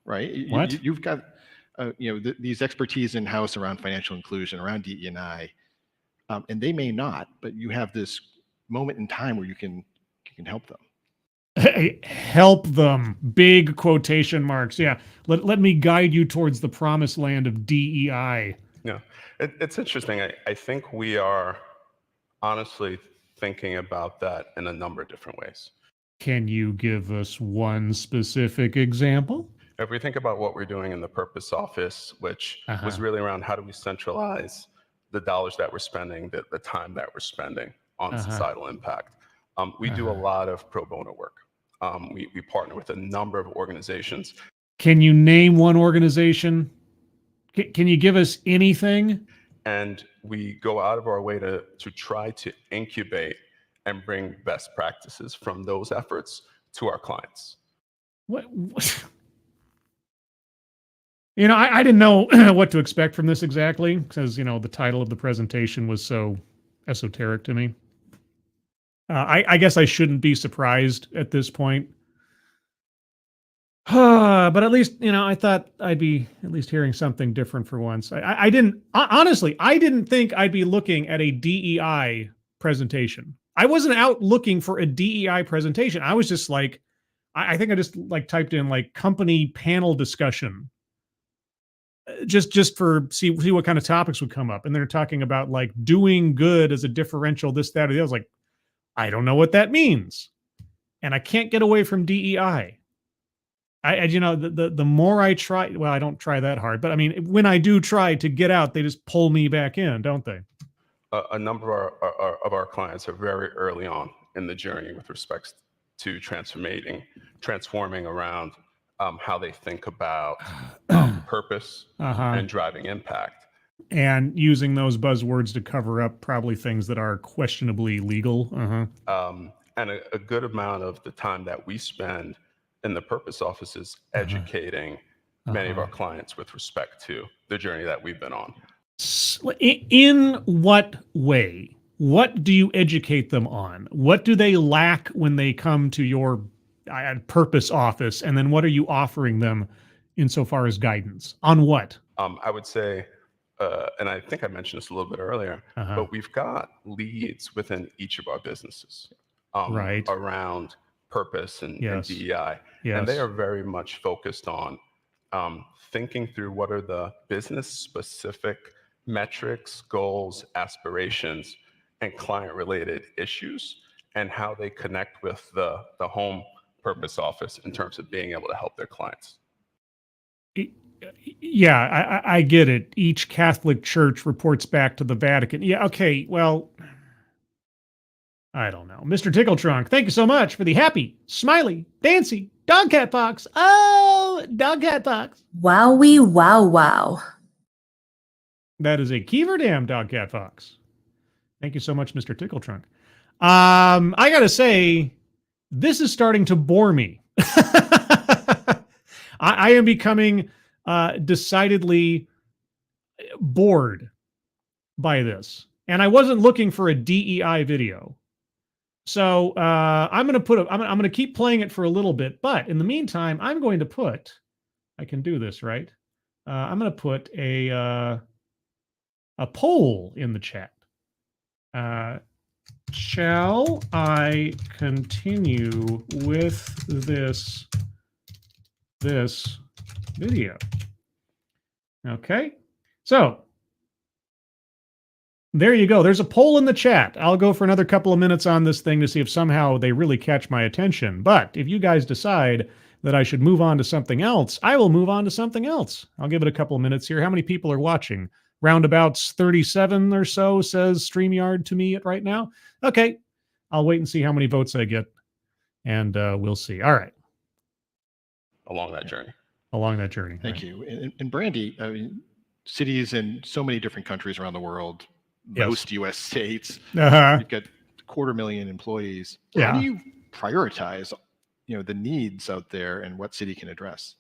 right? What? You've got these expertise in-house around financial inclusion, around DE&I, and they may not, but you have this moment in time where you can help them. Help them. Big quotation marks. Yeah. Let me guide you towards the promised land of DEI. Yeah, it's interesting. I think we are honestly thinking about that in a number of different ways. Can you give us one specific example? If we think about what we're doing in the purpose office, which was really around how do we centralize the dollars that we're spending, the time that we're spending on societal impact. We do a lot of pro bono work. We partner with a number of organizations. Can you name one organization? Can you give us anything? And we go out of our way to try to incubate and bring best practices from those efforts to our clients. What? I didn't know what to expect from this exactly because, the title of the presentation was so esoteric to me. I guess I shouldn't be surprised at this point. But at least, I thought I'd be at least hearing something different for once. I didn't, honestly, I didn't think I'd be looking at a DEI presentation. I wasn't out looking for a DEI presentation. I was just like, I think I just typed in company panel discussion. Just for see what kind of topics would come up. And they're talking about doing good as a differential, this, that, or the other. I was like, I don't know what that means. And I can't get away from DEI. The more I try, well, I don't try that hard, but I mean, when I do try to get out, they just pull me back in, don't they? A number of our clients are very early on in the journey with respect to transforming around how they think about purpose and driving impact. And using those buzzwords to cover up probably things that are questionably legal. And a good amount of the time that we spend in the purpose office is educating many of our clients with respect to the journey that we've been on. In what way? What do you educate them on? What do they lack when they come to your purpose office? And then what are you offering them insofar as guidance? On what? I would say, and I think I mentioned this a little bit earlier, but we've got leads within each of our businesses around purpose and DEI. And they are very much focused on thinking through what are the business-specific metrics, goals, aspirations, and client-related issues, and how they connect with the home purpose office in terms of being able to help their clients. Yeah, I get it. Each Catholic church reports back to the Vatican. Yeah, okay, well, I don't know. Mr. Tickle Trunk, thank you so much for the happy, smiley, dancy dog cat fox. Oh, dog cat fox. Wowie, wow, wow. That is a Kiever Dam dog cat fox. Thank you so much, Mr. Tickle Trunk. I gotta say, this is starting to bore me. I am becoming decidedly bored by this. And I wasn't looking for a DEI video. So I'm going to keep playing it for a little bit. But in the meantime, I'm going to put, I can do this, right? I'm going to put a poll in the chat. Shall I continue with this video? Okay. So there you go. There's a poll in the chat. I'll go for another couple of minutes on this thing to see if somehow they really catch my attention. But if you guys decide that I should move on to something else, I will move on to something else. I'll give it a couple of minutes here. How many people are watching? Roundabouts 37 or so says StreamYard to me right now. Okay. I'll wait and see how many votes I get. And we'll see. All right. Along that journey. Thank you. And Brandy, I mean, cities in so many different countries around the world, most U.S. states, you've got 250,000 employees. How do you prioritize, the needs out there and what city can address?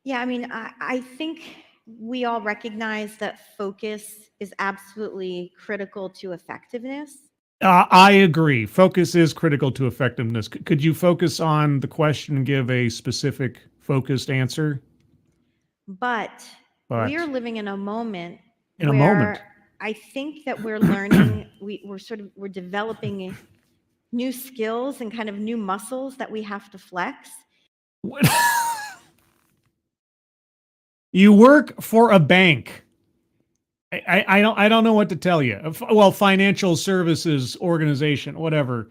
Yeah, I mean, I think we all recognize that focus is absolutely critical to effectiveness. I agree. Focus is critical to effectiveness. Could you focus on the question and give a specific focused answer? But we are living in a moment I think that we're learning, we're developing new skills and kind of new muscles that we have to flex. What? You work for a bank. I don't know what to tell you. Well, financial services organization, whatever.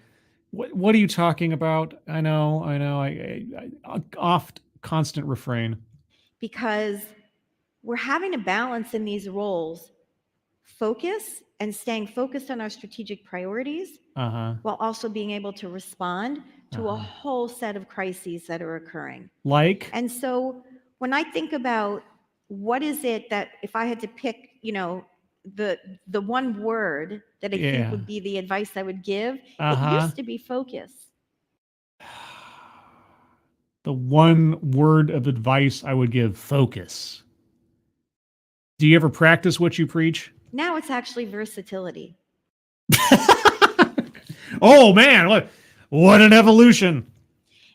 What are you talking about? I know. Constant refrain. Because we're having to balance in these roles, focus and staying focused on our strategic priorities, while also being able to respond to a whole set of crises that are occurring. Like? And so when I think about what is it that if I had to pick, the one word that I think would be the advice I would give, it used to be focus. The one word of advice I would give, focus. Do you ever practice what you preach? Now it's actually versatility. Oh man, what an evolution.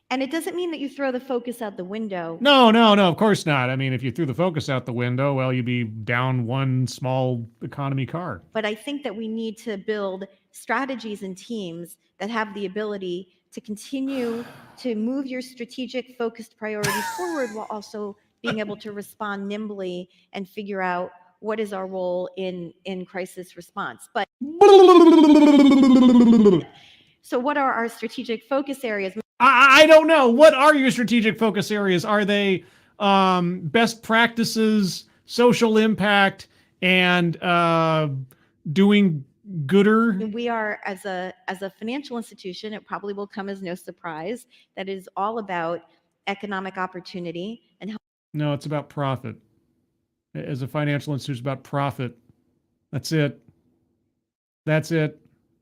And it doesn't mean that you throw the focus out the window. No, of course not. I mean, if you threw the focus out the window, well, you'd be down one small economy car. But I think that we need to build strategies and teams that have the ability to continue to move your strategic focused priorities forward while also being able to respond nimbly and figure out what is our role in crisis response. But so what are our strategic focus areas? I don't know. What are your strategic focus areas? Are they best practices, social impact, and doing gooder? We are, as a financial institution, it probably will come as no surprise, that is all about economic opportunity and help. No, it's about profit. As a financial institution, it's about profit. That's it.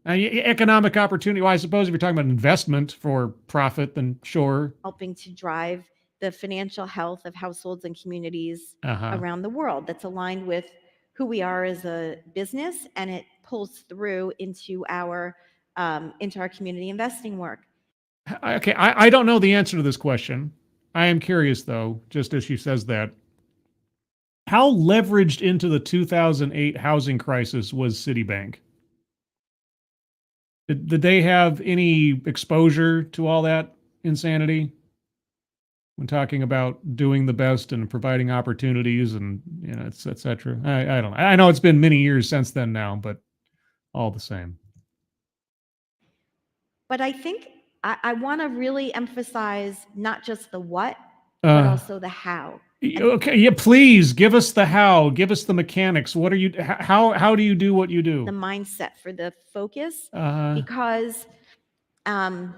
Economic opportunity. Well, I suppose if you're talking about investment for profit, then sure. Helping to drive the financial health of households and communities around the world. That's aligned with who we are as a business, and it pulls through into our community investing work. Okay, I don't know the answer to this question. I am curious, though, just as she says that. How leveraged into the 2008 housing crisis was Citibank? Did they have any exposure to all that insanity when talking about doing the best and providing opportunities and et cetera? I don't know. I know it's been many years since then now, but all the same. But I think I want to really emphasize not just the what, but also the how. Okay, yeah, please give us the how. Give us the mechanics. What are you? How do you do what you do? The mindset for the focus, because in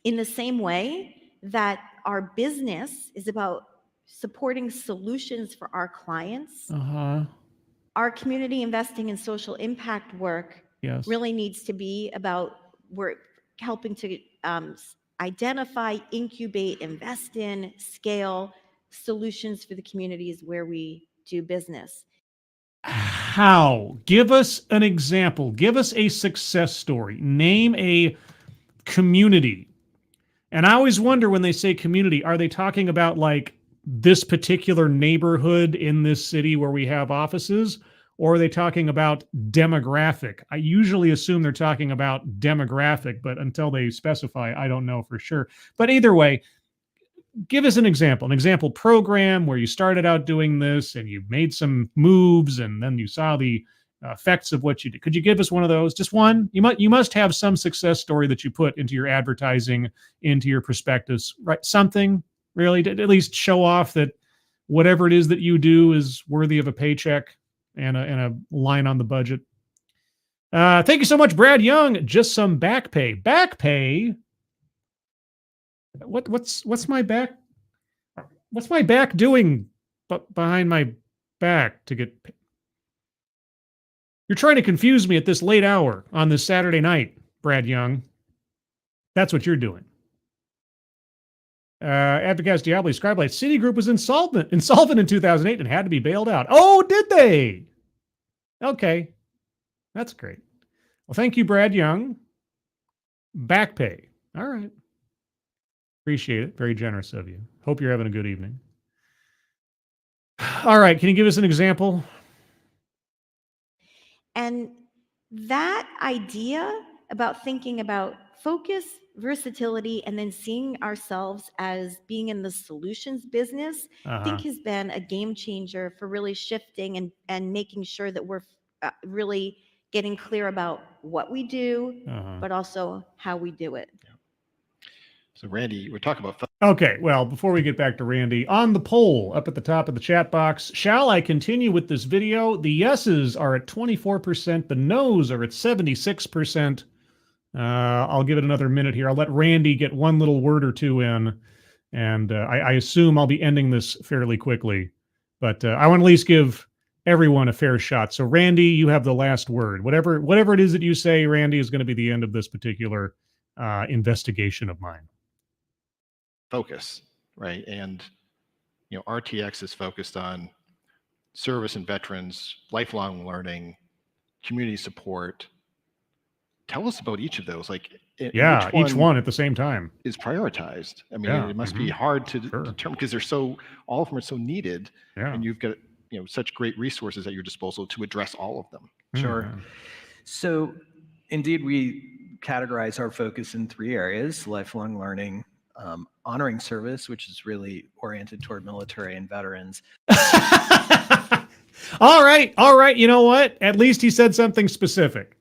the same way that our business is about supporting solutions for our clients, our community investing and social impact work really needs to be about we're helping to identify, incubate, invest in, scale solutions for the communities where we do business. How? Give us an example. Give us a success story. Name a community. And I always wonder when they say community, are they talking about like this particular neighborhood in this city where we have offices? Or are they talking about demographic? I usually assume they're talking about demographic, but until they specify, I don't know for sure. But either way, give us an example program where you started out doing this and you made some moves and then you saw the effects of what you did. Could you give us one of those? Just one? You must have some success story that you put into your advertising, into your prospectus, right? Something really to at least show off that whatever it is that you do is worthy of a paycheck and a line on the budget. Thank you so much, Brad Young. Just some back pay. Back pay? What's my back? What's my back doing behind my back to get paid? You're trying to confuse me at this late hour on this Saturday night, Brad Young. That's what you're doing. Advocates Diablo Scribelight. Citigroup was insolvent in 2008 and had to be bailed out. Oh, did they? Okay. That's great. Well, thank you, Brad Young. Back pay. All right. Appreciate it. Very generous of you. Hope you're having a good evening. All right. Can you give us an example? And that idea about thinking about focus, versatility, and then seeing ourselves as being in the solutions business, I think has been a game changer for really shifting and making sure that we're really getting clear about what we do, but also how we do it. So Randy, we're talking about. Okay, well, before we get back to Randy, on the poll up at the top of the chat box, shall I continue with this video? The yeses are at 24%. The nos are at 76%. I'll give it another minute here. I'll let Randy get one little word or two in, and I assume I'll be ending this fairly quickly. But I want to at least give everyone a fair shot. So Randy, you have the last word. Whatever it is that you say, Randy, is going to be the end of this particular investigation of mine. Focus, right? And RTX is focused on service and veterans, lifelong learning, community support. Tell us about each of those. Like, each one at the same time is prioritized. I mean, it must be hard to determine because all of them are so needed, and you've got such great resources at your disposal to address all of them. Sure. So, indeed, we categorize our focus in 3 areas: lifelong learning, honoring service, which is really oriented toward military and veterans. All right. You know what? At least he said something specific.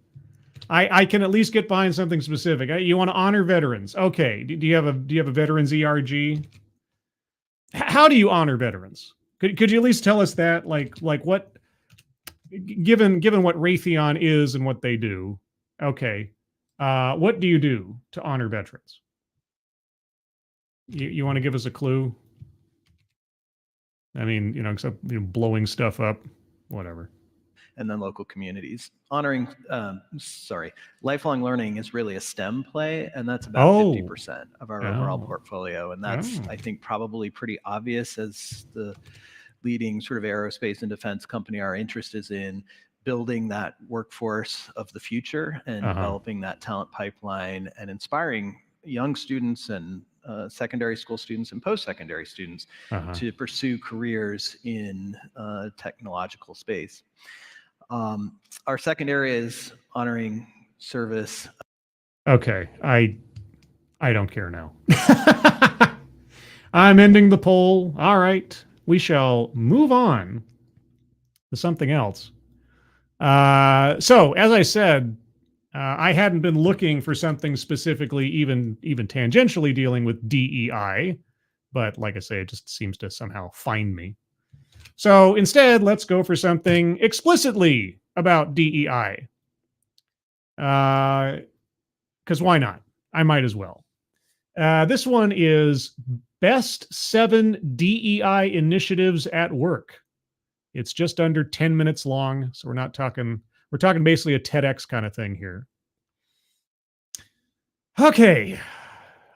I can at least get behind something specific. You want to honor veterans. Okay. Do you have a veterans ERG? How do you honor veterans? Could you at least tell us that? Like what, given what Raytheon is and what they do, okay. What do you do to honor veterans? You want to give us a clue? I mean, except blowing stuff up, whatever. And then local communities. Honoring, lifelong learning is really a STEM play, and that's about 50% of our overall portfolio. And that's, I think, probably pretty obvious as the leading sort of aerospace and defense company. Our interest is in building that workforce of the future and developing that talent pipeline and inspiring young students and secondary school students and post-secondary students to pursue careers in technological space. Our second area is honoring service. Okay, I don't care now. I'm ending the poll. All right, we shall move on to something else. So, as I said, I hadn't been looking for something specifically, even tangentially dealing with DEI, but like I say, it just seems to somehow find me. So instead, let's go for something explicitly about DEI. Because why not? I might as well. This one is Best 7 DEI Initiatives at Work. It's just under 10 minutes long, so we're talking basically a TEDx kind of thing here. Okay.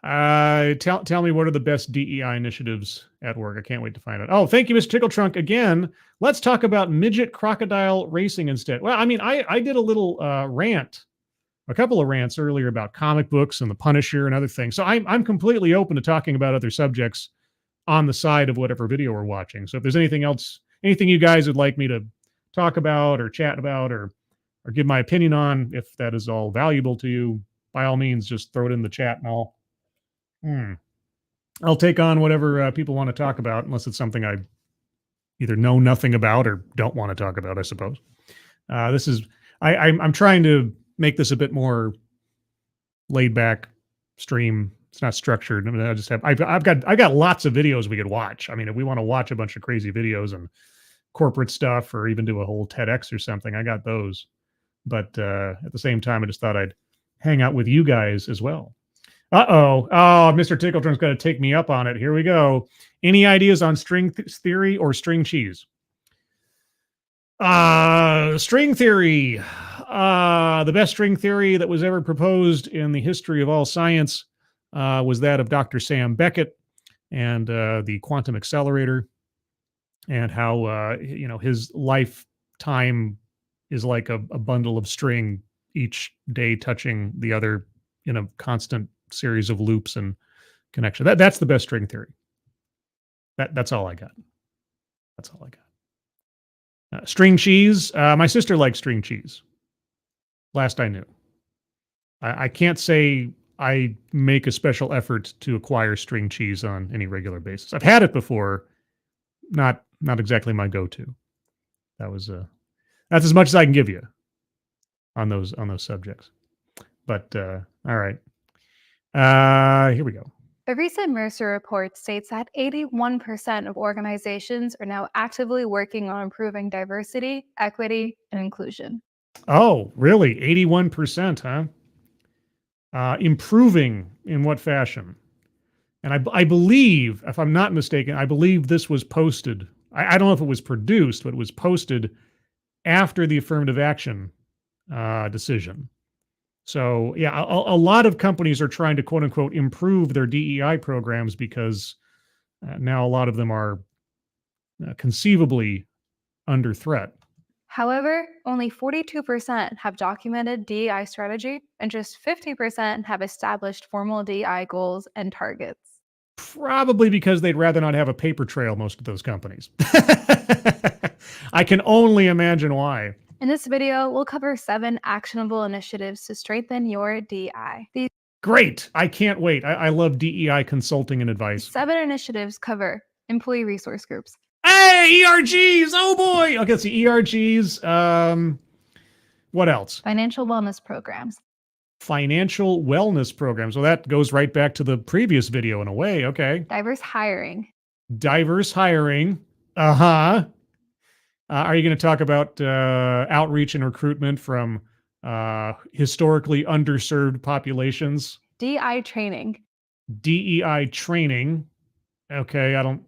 Tell me, what are the best DEI initiatives at work? I can't wait to find out. Oh, thank you, Mr. Tickletrunk. Again, let's talk about midget crocodile racing instead. Well, I mean, I did a little a couple of rants earlier about comic books and the Punisher and other things. So I'm completely open to talking about other subjects on the side of whatever video we're watching. So if there's anything you guys would like me to talk about or chat about or give my opinion on, if that is all valuable to you, by all means, just throw it in the chat and I'll take on whatever people want to talk about, unless it's something I either know nothing about or don't want to talk about, I suppose. I'm trying to make this a bit more laid back stream. It's not structured. I mean, I've got lots of videos we could watch. I mean, if we want to watch a bunch of crazy videos and corporate stuff, or even do a whole TEDx or something, I got those. But at the same time, I just thought I'd hang out with you guys as well. Oh, Mr. Tickletron's got to take me up on it. Here we go. Any ideas on string theory or string cheese? String theory. The best string theory that was ever proposed in the history of all science was that of Dr. Sam Beckett and the quantum accelerator, and how his lifetime is like a bundle of string, each day touching the other in a constant series of loops and connection. That's the best string theory. That's all I got. That's all I got. String cheese. My sister likes string cheese. Last I knew. I can't say I make a special effort to acquire string cheese on any regular basis. I've had it before, not exactly my go-to. That's as much as I can give you on those subjects. But all right, here we go. A recent Mercer report states that 81% of organizations are now actively working on improving diversity, equity, and inclusion. Oh, really? 81%, huh? Improving in what fashion? And I believe, if I'm not mistaken, I believe this was posted. I don't know if it was produced, but it was posted after the affirmative action decision. So yeah, a lot of companies are trying to quote unquote improve their DEI programs because now a lot of them are conceivably under threat. However, only 42% have documented DEI strategy and just 50% have established formal DEI goals and targets. Probably because they'd rather not have a paper trail, most of those companies. I can only imagine why. In this video, we'll cover 7 actionable initiatives to strengthen your DEI. These Great. I can't wait. I love DEI consulting and advice. 7 initiatives cover employee resource groups. Hey, ERGs. Oh boy. Okay, let's see. ERGs. What else? Financial wellness programs. Financial wellness programs. Well, that goes right back to the previous video in a way. Okay. Diverse hiring. Diverse hiring. Uh-huh. Are you going to talk about outreach and recruitment from historically underserved populations? DEI training. DEI training. Okay, I don't.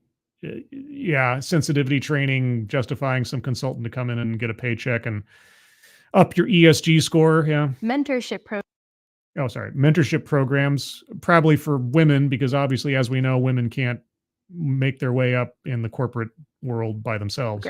Yeah, sensitivity training, justifying some consultant to come in and get a paycheck and up your ESG score. Yeah. Mentorship programs. Oh, sorry. Mentorship programs, probably for women, because obviously, as we know, women can't make their way up in the corporate world by themselves.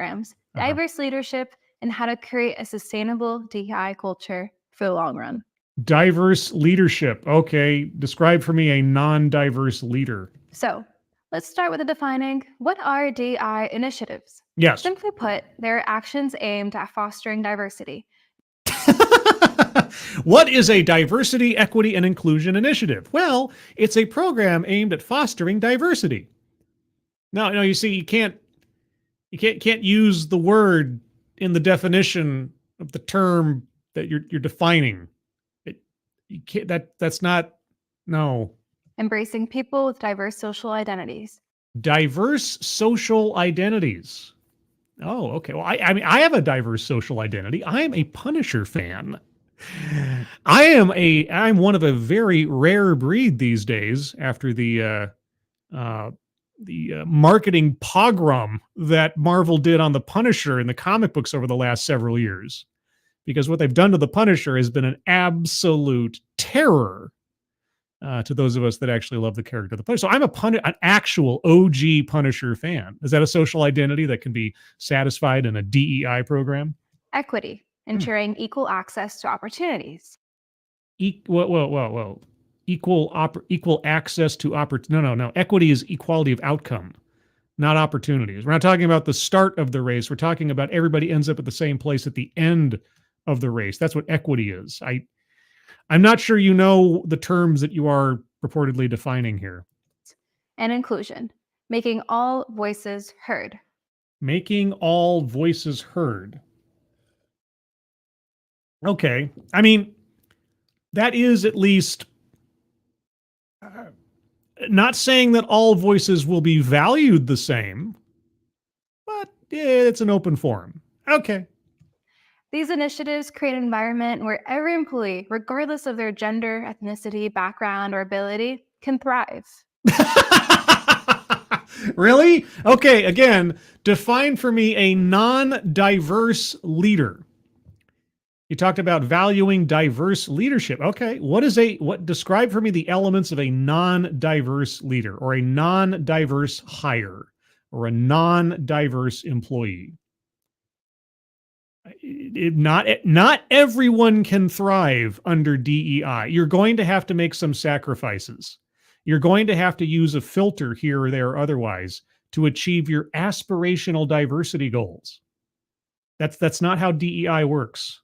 Diverse leadership, and how to create a sustainable DEI culture for the long run. Diverse leadership. Okay. Describe for me a non-diverse leader. So let's start with defining what are DEI initiatives. Yes. Simply put, they're actions aimed at fostering diversity. What is a diversity, equity, and inclusion initiative? Well, it's a program aimed at fostering diversity. No, you see, you can't use the word in the definition of the term that you're defining. You can't. That's not. No. Embracing people with diverse social identities. Diverse social identities. Oh, okay. Well, I mean, I have a diverse social identity. I am a Punisher fan. I'm one of a very rare breed these days after the marketing pogrom that Marvel did on the Punisher in the comic books over the last several years. Because what they've done to the Punisher has been an absolute terror to those of us that actually love the character of the Punisher. So I'm an actual OG Punisher fan. Is that a social identity that can be satisfied in a DEI program? Equity, ensuring equal access to opportunities. Whoa. Equal access to opportunity. No. Equity is equality of outcome, not opportunities. We're not talking about the start of the race. We're talking about everybody ends up at the same place at the end of the race. That's what equity is. I'm not sure you know the terms that you are purportedly defining here. And inclusion, making all voices heard. Making all voices heard. Okay. I mean, that is at least not saying that all voices will be valued the same, but it's an open forum. Okay. These initiatives create an environment where every employee, regardless of their gender, ethnicity, background, or ability, can thrive. Really? Okay, again, define for me a non-diverse leader. You talked about valuing diverse leadership. Okay, describe for me the elements of a non-diverse leader or a non-diverse hire or a non-diverse employee. Not everyone can thrive under DEI. You're going to have to make some sacrifices. You're going to have to use a filter here or there or otherwise to achieve your aspirational diversity goals. That's not how DEI works.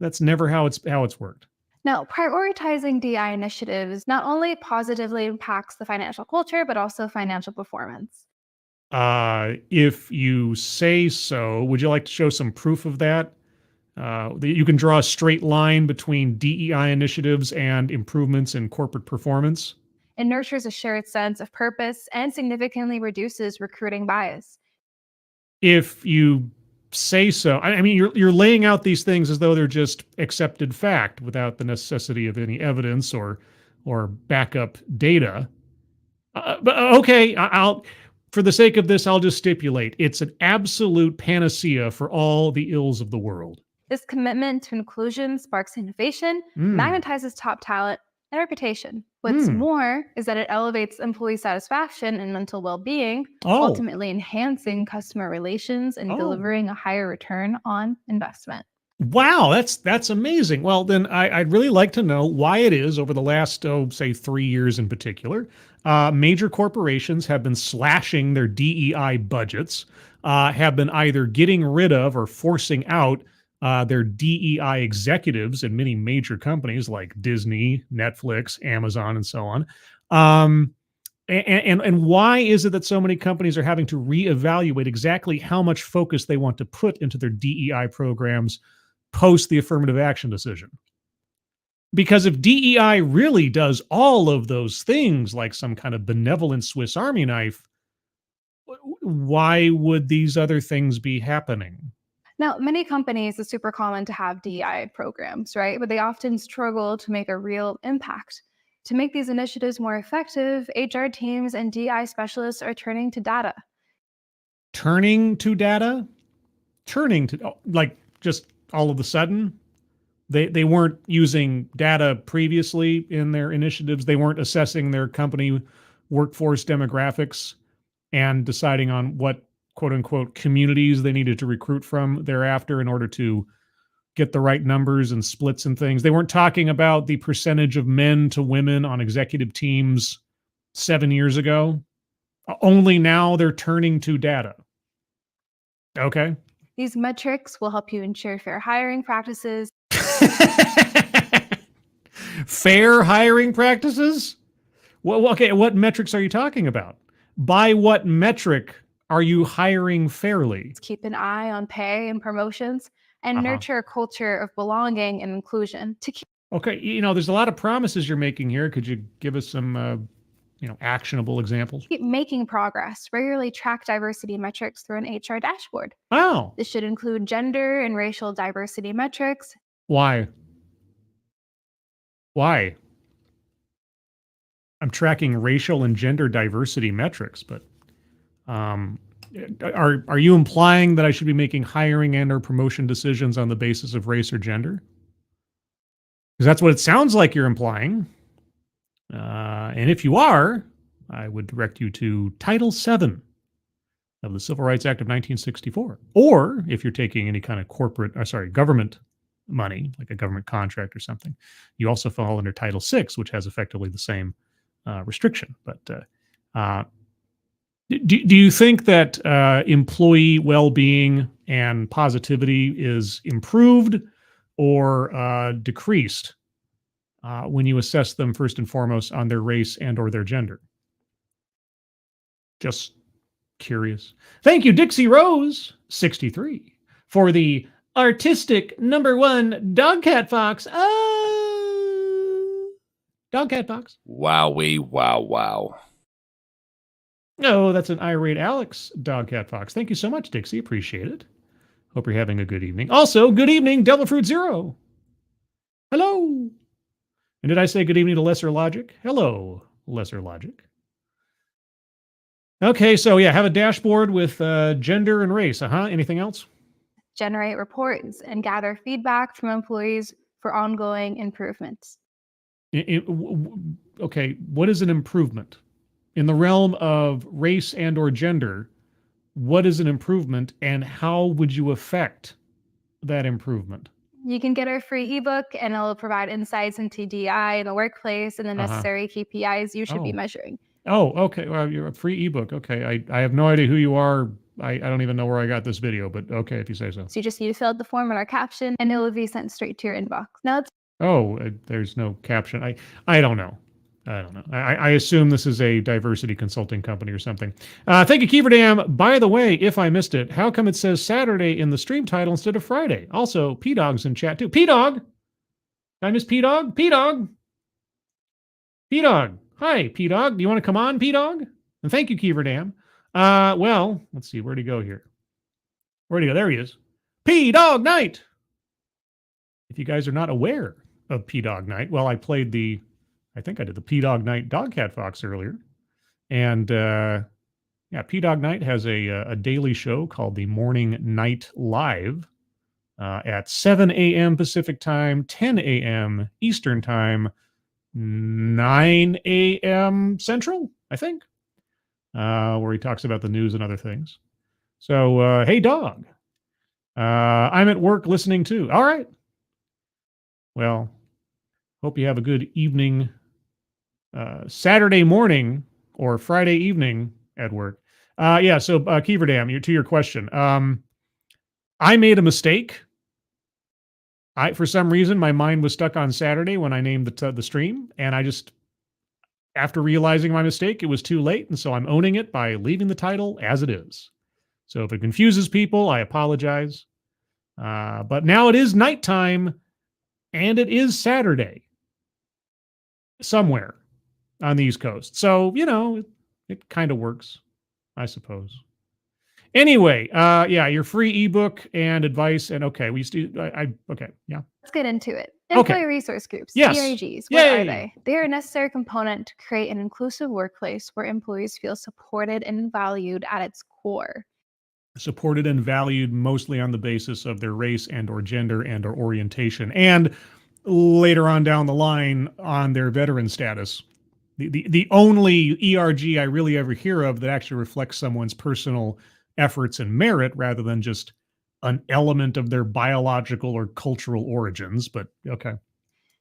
That's never how it's worked. Now, prioritizing DI initiatives not only positively impacts the financial culture, but also financial performance. If you say so, would you like to show some proof of that? You can draw a straight line between DEI initiatives and improvements in corporate performance. It nurtures a shared sense of purpose and significantly reduces recruiting bias. If you say so, I mean, you're laying out these things as though they're just accepted fact without the necessity of any evidence or backup data. But okay, for the sake of this, I'll just stipulate it's an absolute panacea for all the ills of the world. This commitment to inclusion sparks innovation, magnetizes top talent, and reputation. What's more is that it elevates employee satisfaction and mental well-being, ultimately enhancing customer relations and delivering a higher return on investment. Wow, that's amazing. Well, then I'd really like to know why it is over the last, say 3 years in particular, major corporations have been slashing their DEI budgets, have been either getting rid of or forcing out their DEI executives in many major companies like Disney, Netflix, Amazon, and so on. And why is it that so many companies are having to reevaluate exactly how much focus they want to put into their DEI programs post the affirmative action decision? Because if DEI really does all of those things like some kind of benevolent Swiss Army knife, why would these other things be happening? Now, many companies, it's super common to have DEI programs, right? But they often struggle to make a real impact. To make these initiatives more effective, HR teams and DEI specialists are turning to data. Turning to data? Turning to, like, just all of a sudden? They weren't using data previously in their initiatives. They weren't assessing their company workforce demographics and deciding on what quote unquote communities they needed to recruit from thereafter in order to get the right numbers and splits and things. They weren't talking about the percentage of men to women on executive teams 7 years ago. Only now they're turning to data. Okay. These metrics will help you ensure fair hiring practices. Fair hiring practices? Well, okay, what metrics are you talking about? By what metric are you hiring fairly? Keep an eye on pay and promotions and nurture a culture of belonging and inclusion. Okay, there's a lot of promises you're making here. Could you give us some, actionable examples? Keep making progress. Regularly track diversity metrics through an HR dashboard. Oh. This should include gender and racial diversity metrics. Why? Why? I'm tracking racial and gender diversity metrics, but are you implying that I should be making hiring and or promotion decisions on the basis of race or gender? Because that's what it sounds like you're implying. And if you are, I would direct you to Title VII of the Civil Rights Act of 1964. Or if you're taking any kind of government money, like a government contract or something, you also fall under Title VI, which has effectively the same restriction. But do you think that employee well-being and positivity is improved or decreased when you assess them first and foremost on their race and or their gender? Just curious. Thank you, Dixie Rose, 63, for the artistic #1 dog cat fox. Dog cat fox. Wowee, wow, wow. No, that's an irate Alex dog cat fox. Thank you so much, Dixie. Appreciate it. Hope you're having a good evening. Also, good evening, Devil Fruit Zero. Hello. And did I say good evening to Lesser Logic? Hello, Lesser Logic. Okay, so yeah, have a dashboard with gender and race. Anything else? Generate reports and gather feedback from employees for ongoing improvements. Okay, what is an improvement? In the realm of race and or gender, what is an improvement and how would you affect that improvement? You can get our free ebook and it'll provide insights into DI in the workplace and the necessary KPIs you should be measuring. Oh, okay. Well, you're a free ebook. Okay. I have no idea who you are I don't even know where I got this video, but okay, if you say so. So you just need to fill out the form in our caption and it will be sent straight to your inbox. Now let's there's no caption. I don't know. I don't know. I assume this is a diversity consulting company or something. Thank you, Keeverdam. By the way, if I missed it, how come it says Saturday in the stream title instead of Friday? Also, P-Dog's in chat too. P-Dog! Did I miss P-Dog? P-Dog! P-Dog! Hi, P-Dog. Do you want to come on, P-Dog? And thank you, Keeverdam. Well, let's see. Where'd he go here? Where'd he go? There he is. P-Dog Night! If you guys are not aware of P-Dog Night, well, I played I think I did the P-Dog Night Dog Cat Fox earlier. And yeah, P-Dog Night has a daily show called the Morning Night Live at 7 a.m. Pacific Time, 10 a.m. Eastern Time, 9 a.m. Central, I think, where he talks about the news and other things. So, hey, dog, I'm at work listening too. All right. Well, hope you have a good evening, Saturday morning or Friday evening at work. Yeah, so Keeverdam, to your question, I made a mistake. For some reason, my mind was stuck on Saturday when I named the stream, and I just, after realizing my mistake, it was too late, and so I'm owning it by leaving the title as it is. So if it confuses people, I apologize. But now it is nighttime, and it is Saturday somewhere on the East Coast. So, it kind of works, I suppose. Anyway, yeah, your free ebook and advice, and okay, okay, yeah. Let's get into it. Employee resource groups, yes. ERGs, what are they? They are a necessary component to create an inclusive workplace where employees feel supported and valued at its core. Supported and valued mostly on the basis of their race and or gender and or orientation, and later on down the line on their veteran status. The only ERG I really ever hear of that actually reflects someone's personal efforts and merit rather than just an element of their biological or cultural origins, but okay.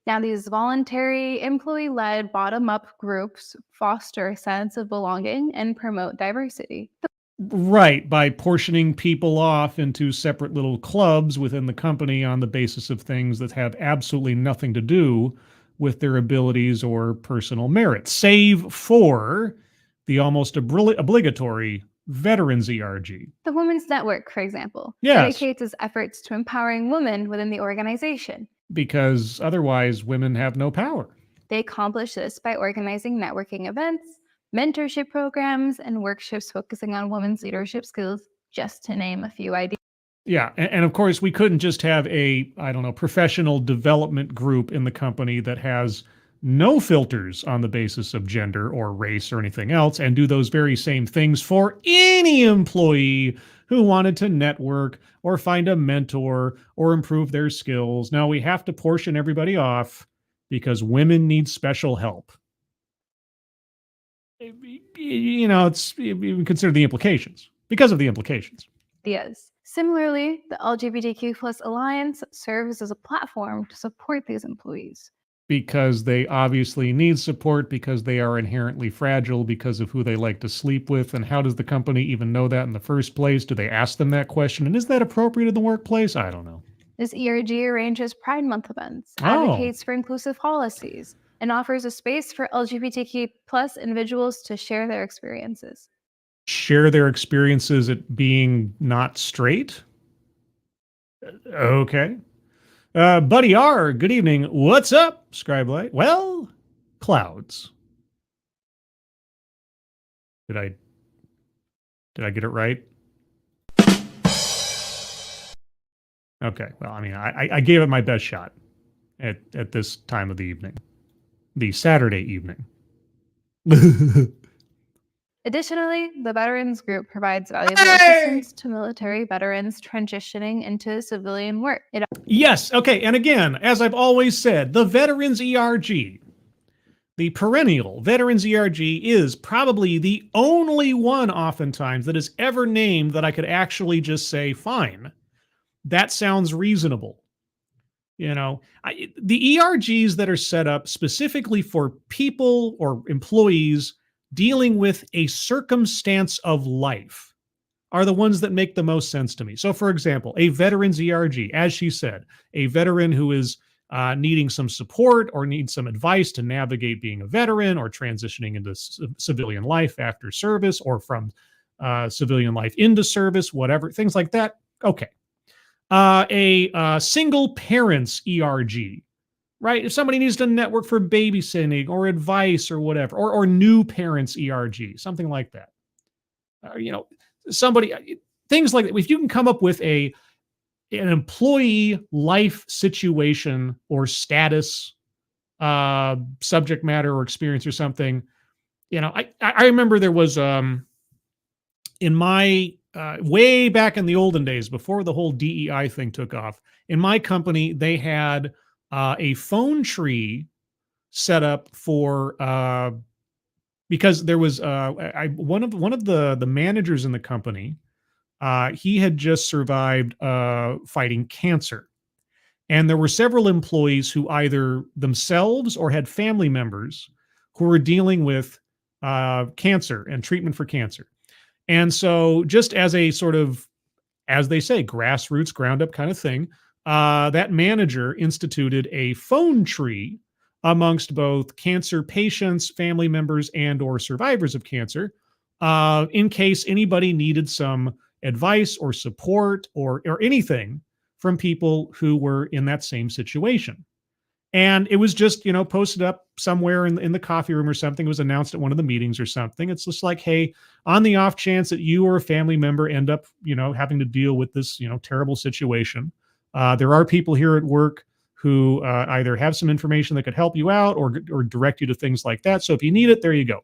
Now, these voluntary, employee-led, bottom-up groups foster a sense of belonging and promote diversity. Right, by portioning people off into separate little clubs within the company on the basis of things that have absolutely nothing to do with their abilities or personal merit, save for the almost obligatory Veterans ERG. The Women's Network, for example, yes. dedicates its efforts to empowering women within the organization. Because otherwise women have no power. They accomplish this by organizing networking events, mentorship programs, and workshops focusing on women's leadership skills, just to name a few ideas. Yeah, and of course we couldn't just have a, professional development group in the company that has no filters on the basis of gender or race or anything else and do those very same things for any employee who wanted to network or find a mentor or improve their skills. Now we have to portion everybody off because women need special help. You consider the implications because of the implications. Yes. Similarly, the LGBTQ+ Alliance serves as a platform to support these employees. Because they obviously need support, because they are inherently fragile, because of who they like to sleep with. And how does the company even know that in the first place? Do they ask them that question? And is that appropriate in the workplace? I don't know. This ERG arranges Pride Month events, advocates for inclusive policies, and offers a space for LGBTQ+ individuals to share their experiences. Share their experiences at being not straight? Okay. Buddy R, good evening. What's up, Scribelight? Well, clouds. Did I get it right? Okay. Well, I gave it my best shot at this time of the evening. The Saturday evening. Additionally, the Veterans Group provides valuable assistance to military veterans transitioning into civilian work. Yes, okay, and again, as I've always said, the Veterans ERG, the perennial Veterans ERG, is probably the only one oftentimes that is ever named that I could actually just say, fine, that sounds reasonable. The ERGs that are set up specifically for people or employees dealing with a circumstance of life are the ones that make the most sense to me. So, for example, a veteran's ERG, as she said, a veteran who is needing some support or needs some advice to navigate being a veteran or transitioning into civilian life after service or from civilian life into service, whatever, things like that. Okay. A single parent's ERG, right? If somebody needs to network for babysitting or advice or whatever, or new parents ERG, something like that. Things like that. If you can come up with an employee life situation or status, subject matter or experience or something, I remember there was in my way back in the olden days before the whole DEI thing took off. In my company, they had a phone tree set up for because there was one of the managers in the company. He had just survived fighting cancer. And there were several employees who either themselves or had family members who were dealing with cancer and treatment for cancer. And so just as a sort of, as they say, grassroots, ground up kind of thing, that manager instituted a phone tree amongst both cancer patients, family members, and or survivors of cancer, in case anybody needed some advice or support or anything from people who were in that same situation. And it was just, posted up somewhere in the coffee room or something. It was announced at one of the meetings or something. It's just like, hey, on the off chance that you or a family member end up, having to deal with this, terrible situation, there are people here at work who either have some information that could help you out or direct you to things like that. So if you need it, there you go.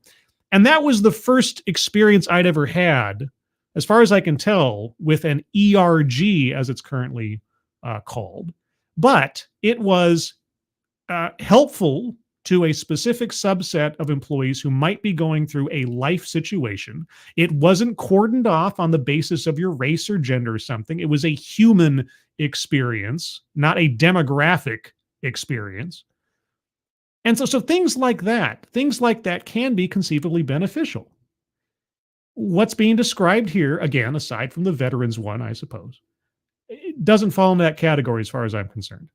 And that was the first experience I'd ever had, as far as I can tell, with an ERG, as it's currently called. But it was helpful to a specific subset of employees who might be going through a life situation. It wasn't cordoned off on the basis of your race or gender or something. It was a human experience, not a demographic experience. And so things like that can be conceivably beneficial. What's being described here, again, aside from the veterans one, I suppose, it doesn't fall into that category as far as I'm concerned.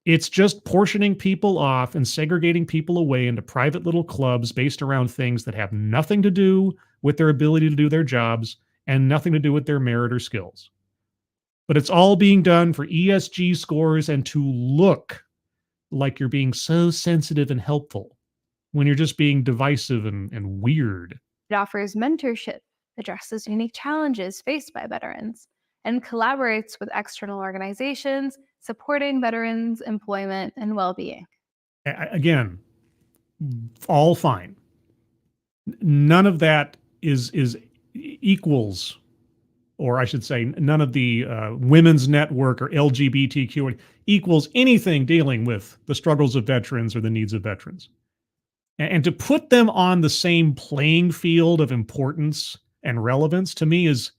It's just portioning people off and segregating people away into private little clubs based around things that have nothing to do with their ability to do their jobs and nothing to do with their merit or skills. But it's all being done for ESG scores and to look like you're being so sensitive and helpful when you're just being divisive and weird. It offers mentorship, addresses unique challenges faced by veterans, and collaborates with external organizations supporting veterans' employment and well-being. Again, all fine. None of that is equals, or I should say, none of the women's network or LGBTQ equals anything dealing with the struggles of veterans or the needs of veterans. And to put them on the same playing field of importance and relevance, to me, is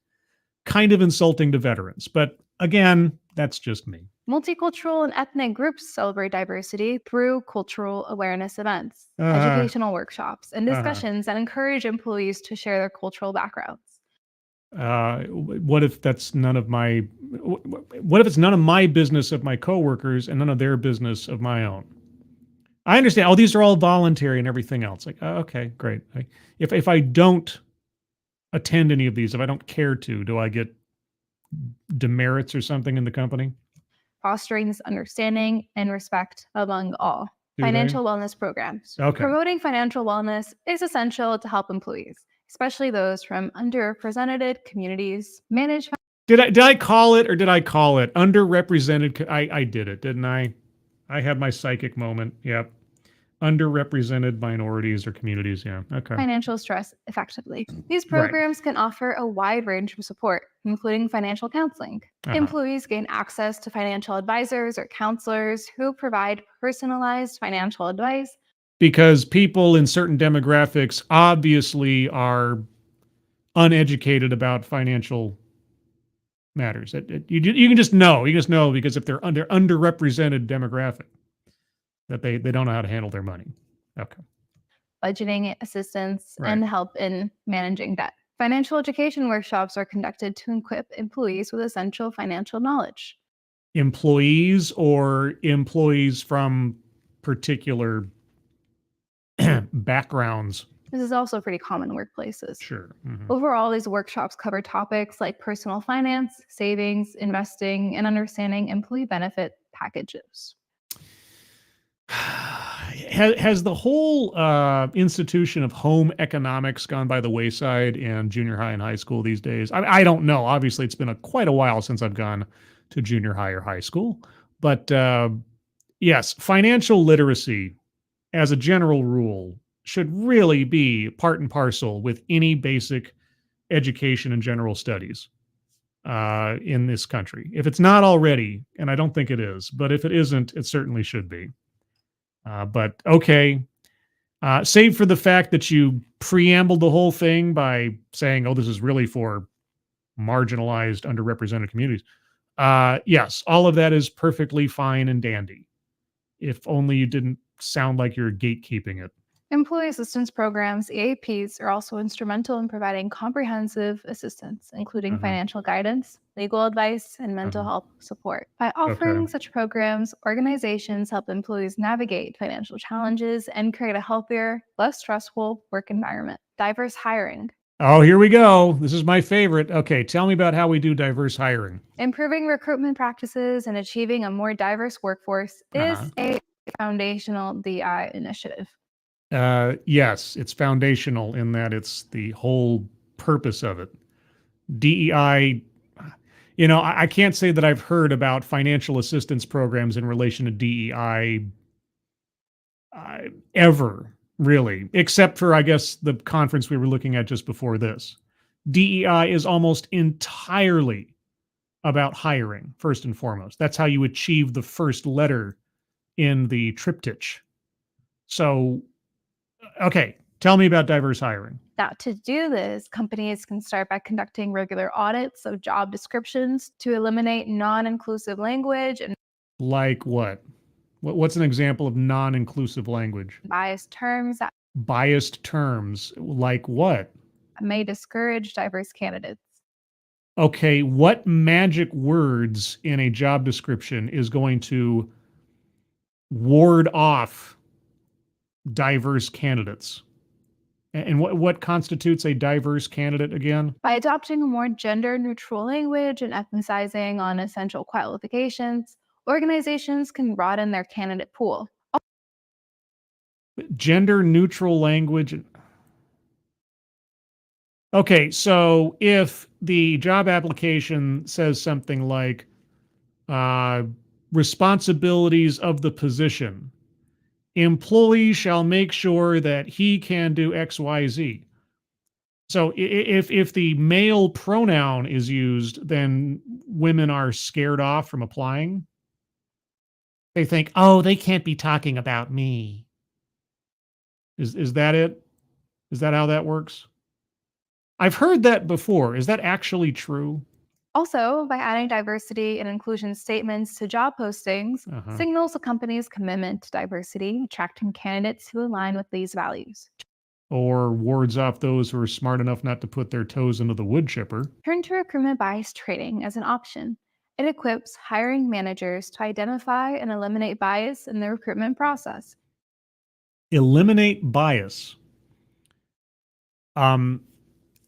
kind of insulting to veterans. But again, that's just me. Multicultural and ethnic groups celebrate diversity through cultural awareness events, educational workshops, and discussions that encourage employees to share their cultural backgrounds. What if that's none of my? What if it's none of my business of my coworkers and none of their business of my own? I understand. Oh, these are all voluntary and everything else. Like, okay, great. If I don't attend any of these, if I don't care to, do I get demerits or something in the company? Fostering this understanding and respect among all. Financial wellness programs. Okay. Promoting financial wellness is essential to help employees, especially those from underrepresented communities, manage. Did I call it, or did I call it underrepresented? I did it, didn't I? I had my psychic moment. Yep. Underrepresented minorities or communities. Yeah. Okay. Financial stress effectively. These programs can offer a wide range of support, including financial counseling. Employees gain access to financial advisors or counselors who provide personalized financial advice. Because people in certain demographics obviously are uneducated about financial matters. You can just know. You just know because if they're underrepresented demographic, that they don't know how to handle their money. Okay. Budgeting assistance and help in managing debt. Financial education workshops are conducted to equip employees with essential financial knowledge. Employees or employees from particular backgrounds? This is also pretty common in workplaces. Sure. Mm-hmm. Overall, these workshops cover topics like personal finance, savings, investing, and understanding employee benefit packages. Has the whole institution of home economics gone by the wayside in junior high and high school these days? I don't know. Obviously, it's been quite a while since I've gone to junior high or high school. But yes, financial literacy, as a general rule, should really be part and parcel with any basic education and general studies in this country. If it's not already, and I don't think it is, but if it isn't, it certainly should be. But okay, save for the fact that you preambled the whole thing by saying, oh, this is really for marginalized, underrepresented communities. Yes, all of that is perfectly fine and dandy. If only you didn't sound like you're gatekeeping it. Employee assistance programs, EAPs, are also instrumental in providing comprehensive assistance, including financial guidance, legal advice, and mental health support. By offering such programs, organizations help employees navigate financial challenges and create a healthier, less stressful work environment. Diverse hiring. Oh, here we go. This is my favorite. Okay, tell me about how we do diverse hiring. Improving recruitment practices and achieving a more diverse workforce is a foundational DI initiative. Yes, it's foundational in that it's the whole purpose of it. DEI, I can't say that I've heard about financial assistance programs in relation to DEI ever, really, except for, I guess, the conference we were looking at just before this. DEI is almost entirely about hiring, first and foremost. That's how you achieve the first letter in the triptych. So, okay, tell me about diverse hiring. Now, to do this, companies can start by conducting regular audits of job descriptions to eliminate non-inclusive language and like what? What's an example of non-inclusive language? Biased terms that biased terms, like what? May discourage diverse candidates. Okay, what magic words in a job description is going to ward off diverse candidates? And what constitutes a diverse candidate again? By adopting a more gender-neutral language and emphasizing on essential qualifications, organizations can broaden their candidate pool. Gender-neutral language. Okay, so if the job application says something like responsibilities of the position, employee shall make sure that he can do X, Y, Z. So if the male pronoun is used, then women are scared off from applying. They think, oh, they can't be talking about me. Is that it? Is that how that works? I've heard that before. Is that actually true? Also, by adding diversity and inclusion statements to job postings, signals a company's commitment to diversity, attracting candidates who align with these values. Or wards off those who are smart enough not to put their toes into the wood chipper. Turn to recruitment bias training as an option. It equips hiring managers to identify and eliminate bias in the recruitment process. Eliminate bias.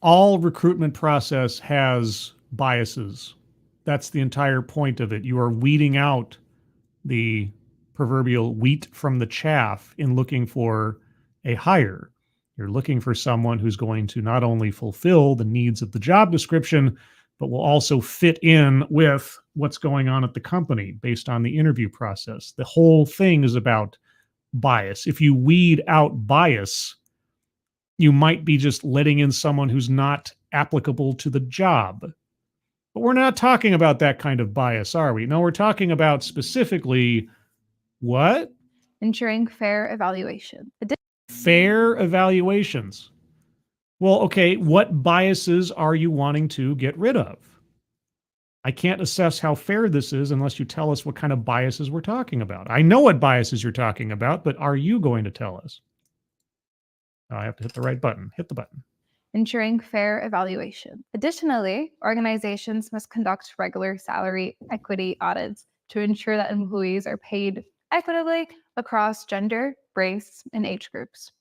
All recruitment process has biases. That's the entire point of it. You are weeding out the proverbial wheat from the chaff in looking for a hire. You're looking for someone who's going to not only fulfill the needs of the job description, but will also fit in with what's going on at the company based on the interview process. The whole thing is about bias. If you weed out bias, you might be just letting in someone who's not applicable to the job. But we're not talking about that kind of bias, are we? No, we're talking about specifically what? Ensuring fair evaluation. Fair evaluations. Well, okay, what biases are you wanting to get rid of? I can't assess how fair this is unless you tell us what kind of biases we're talking about. I know what biases you're talking about, but are you going to tell us? I have to hit the right button. Hit the button. ensuring fair evaluation. Additionally, organizations must conduct regular salary equity audits to ensure that employees are paid equitably across gender, race, and age groups.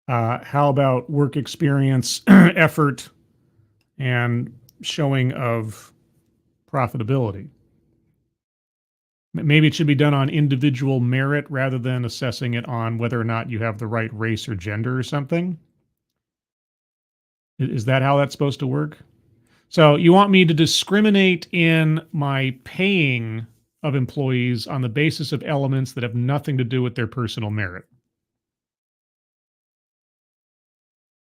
How about work experience, effort, and showing of profitability? Maybe it should be done on individual merit rather than assessing it on whether or not you have the right race or gender or something. Is that how that's supposed to work? So you want me to discriminate in my paying of employees on the basis of elements that have nothing to do with their personal merit.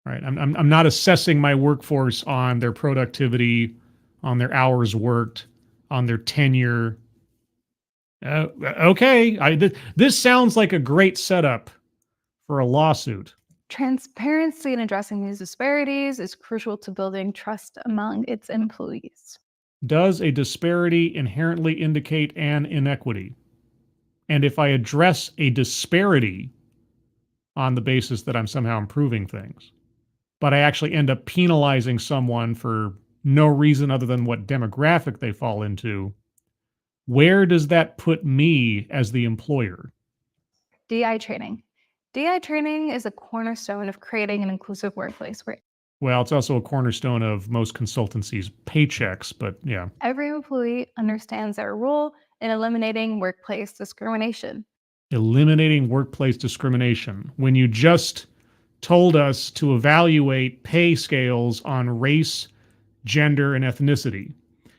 Right. I'm not assessing my workforce on their productivity, on their hours worked, on their tenure. Okay. This sounds like a great setup for a lawsuit. Transparency in addressing these disparities is crucial to building trust among its employees. Does a disparity inherently indicate an inequity? And if I address a disparity on the basis that I'm somehow improving things, but I actually end up penalizing someone for no reason other than what demographic they fall into, where does that put me as the employer? DI training. DI training is a cornerstone of creating an inclusive workplace where it's also a cornerstone of most consultancies' paychecks, but yeah. Every employee understands their role in eliminating workplace discrimination. Eliminating workplace discrimination. When you just told us to evaluate pay scales on race, gender, and ethnicity.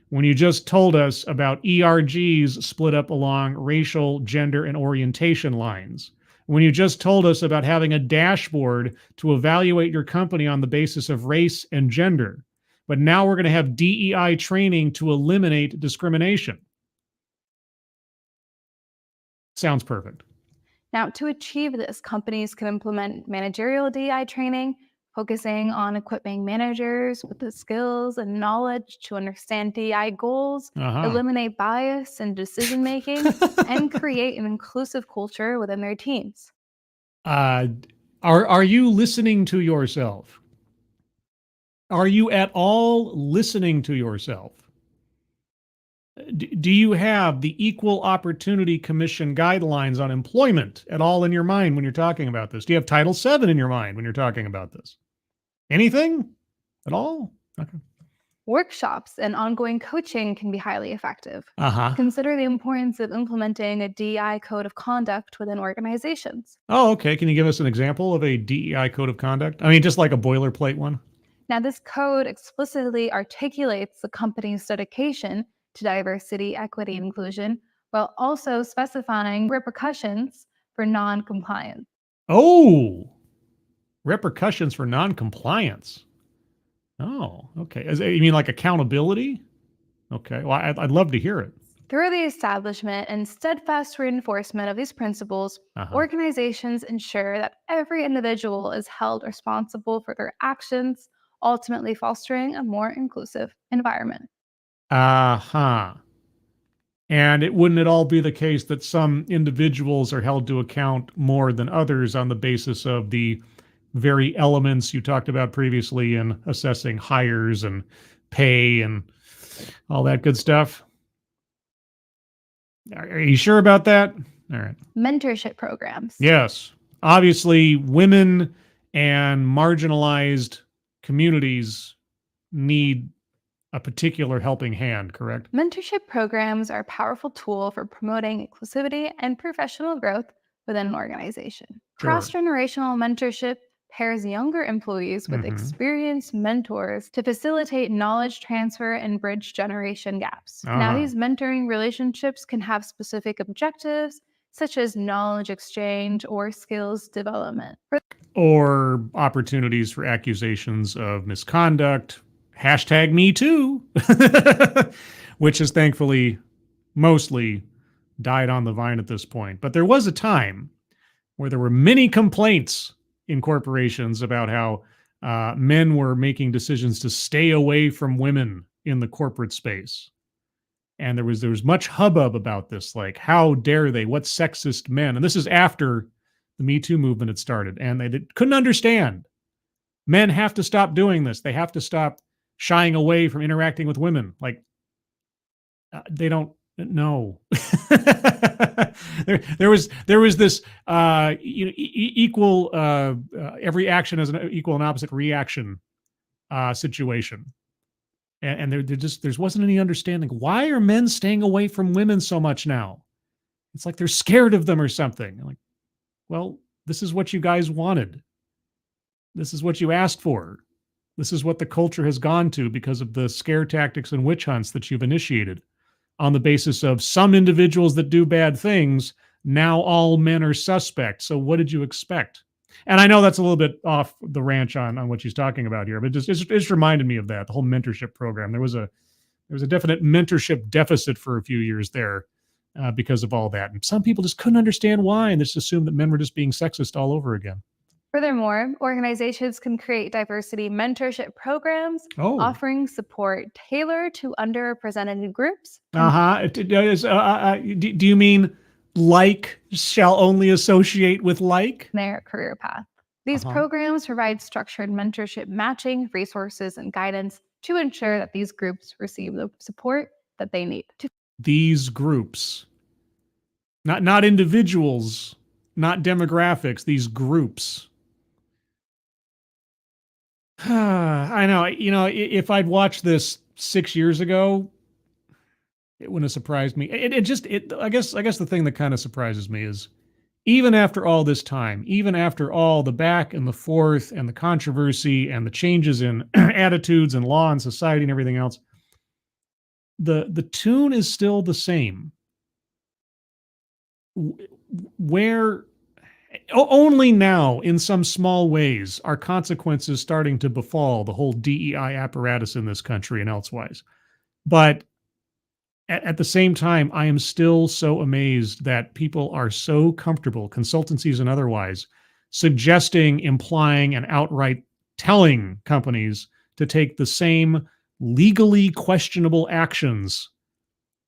When you just told us about ERGs split up along racial, gender, and orientation lines. When you just told us about having a dashboard to evaluate your company on the basis of race and gender. But now we're going to have DEI training to eliminate discrimination. Sounds perfect. Now, to achieve this, companies can implement managerial DEI training, focusing on equipping managers with the skills and knowledge to understand DEI goals, eliminate bias in decision-making, and create an inclusive culture within their teams. Are you listening to yourself? Are you at all listening to yourself? Do you have the Equal Opportunity Commission guidelines on employment at all in your mind when you're talking about this? Do you have Title VII in your mind when you're talking about this? Anything at all? Okay. Workshops and ongoing coaching can be highly effective. Consider the importance of implementing a DEI code of conduct within organizations. Oh, okay. Can you give us an example of a DEI code of conduct? I mean, just like a boilerplate one. Now, this code explicitly articulates the company's dedication to diversity, equity, and inclusion, while also specifying repercussions for non-compliance. Oh, repercussions for non-compliance. Oh, okay. You mean like accountability? Okay. Well, I'd love to hear it. Through the establishment and steadfast reinforcement of these principles, organizations ensure that every individual is held responsible for their actions, ultimately fostering a more inclusive environment. And wouldn't it all be the case that some individuals are held to account more than others on the basis of the very elements you talked about previously in assessing hires and pay and all that good stuff? Are you sure about that? All right. Mentorship programs. Yes. Obviously, women and marginalized communities need a particular helping hand, correct? Mentorship programs are a powerful tool for promoting inclusivity and professional growth within an organization. Sure. Cross-generational mentorship pairs younger employees with experienced mentors to facilitate knowledge transfer and bridge generation gaps. Now, these mentoring relationships can have specific objectives, such as knowledge exchange or skills development. Or opportunities for accusations of misconduct, #MeToo, which has thankfully mostly died on the vine at this point. But there was a time where there were many complaints in corporations about how men were making decisions to stay away from women in the corporate space. And there was much hubbub about this, like, how dare they? What sexist men? And this is after the Me Too movement had started, and they couldn't understand Men have to stop doing this. They have to stop shying away from interacting with women. Like, they don't know. there was this equal every action as an equal and opposite reaction situation, and there wasn't any understanding. Why are men staying away from women so much now? It's like they're scared of them or something. I'm like, well, this is what you guys wanted. This is what you asked for. This is what the culture has gone to because of the scare tactics and witch hunts that you've initiated on the basis of some individuals that do bad things. Now all men are suspect. So what did you expect? And I know that's a little bit off the ranch on what she's talking about here, but it just reminded me of that, the whole mentorship program. There was a definite mentorship deficit for a few years there because of all that. And some people just couldn't understand why, and just assumed that men were just being sexist all over again. Furthermore, organizations can create diversity mentorship programs offering support tailored to underrepresented groups. Do you mean like shall only associate with like? Their career path. These programs provide structured mentorship matching, resources, and guidance to ensure that these groups receive the support that they need. These groups, not individuals, not demographics, these groups. I know, if I'd watched this 6 years ago, it wouldn't have surprised me. I guess the thing that kind of surprises me is even after all this time, even after all the back and the forth and the controversy and the changes in attitudes and law and society and everything else, the tune is still the same. Where only now, in some small ways, are consequences starting to befall the whole DEI apparatus in this country and elsewise. But at the same time, I am still so amazed that people are so comfortable, consultancies and otherwise, suggesting, implying, and outright telling companies to take the same legally questionable actions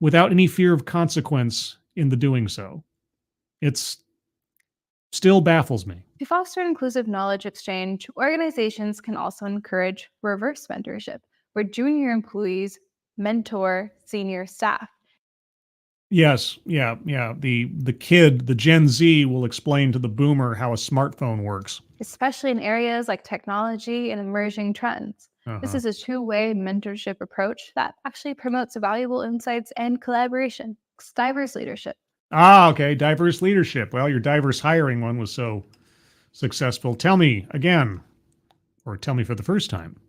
without any fear of consequence in the doing so. It's still baffles me. To foster inclusive knowledge exchange, organizations can also encourage reverse mentorship, where junior employees mentor senior staff. Yes, yeah. The Gen Z will explain to the boomer how a smartphone works. Especially in areas like technology and emerging trends. This is a two-way mentorship approach that actually promotes valuable insights and collaboration. It's diverse leadership. Okay, diverse leadership. Well, your diverse hiring one was so successful. Tell me again, or tell me for the first time,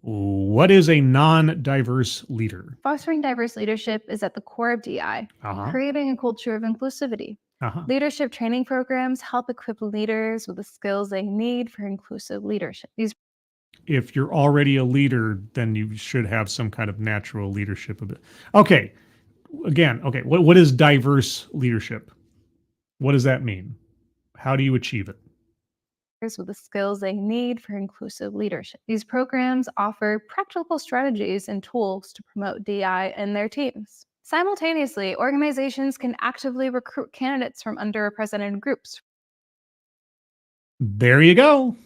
what is a non-diverse leader? Fostering diverse leadership is at the core of DI, creating a culture of inclusivity. Leadership training programs help equip leaders with the skills they need for inclusive leadership. If you're already a leader, then you should have some kind of natural leadership. Okay. Again, what is diverse leadership? What does that mean? How do you achieve it? With the skills they need for inclusive leadership. These programs offer practical strategies and tools to promote DI in their teams. Simultaneously, organizations can actively recruit candidates from underrepresented groups. There you go.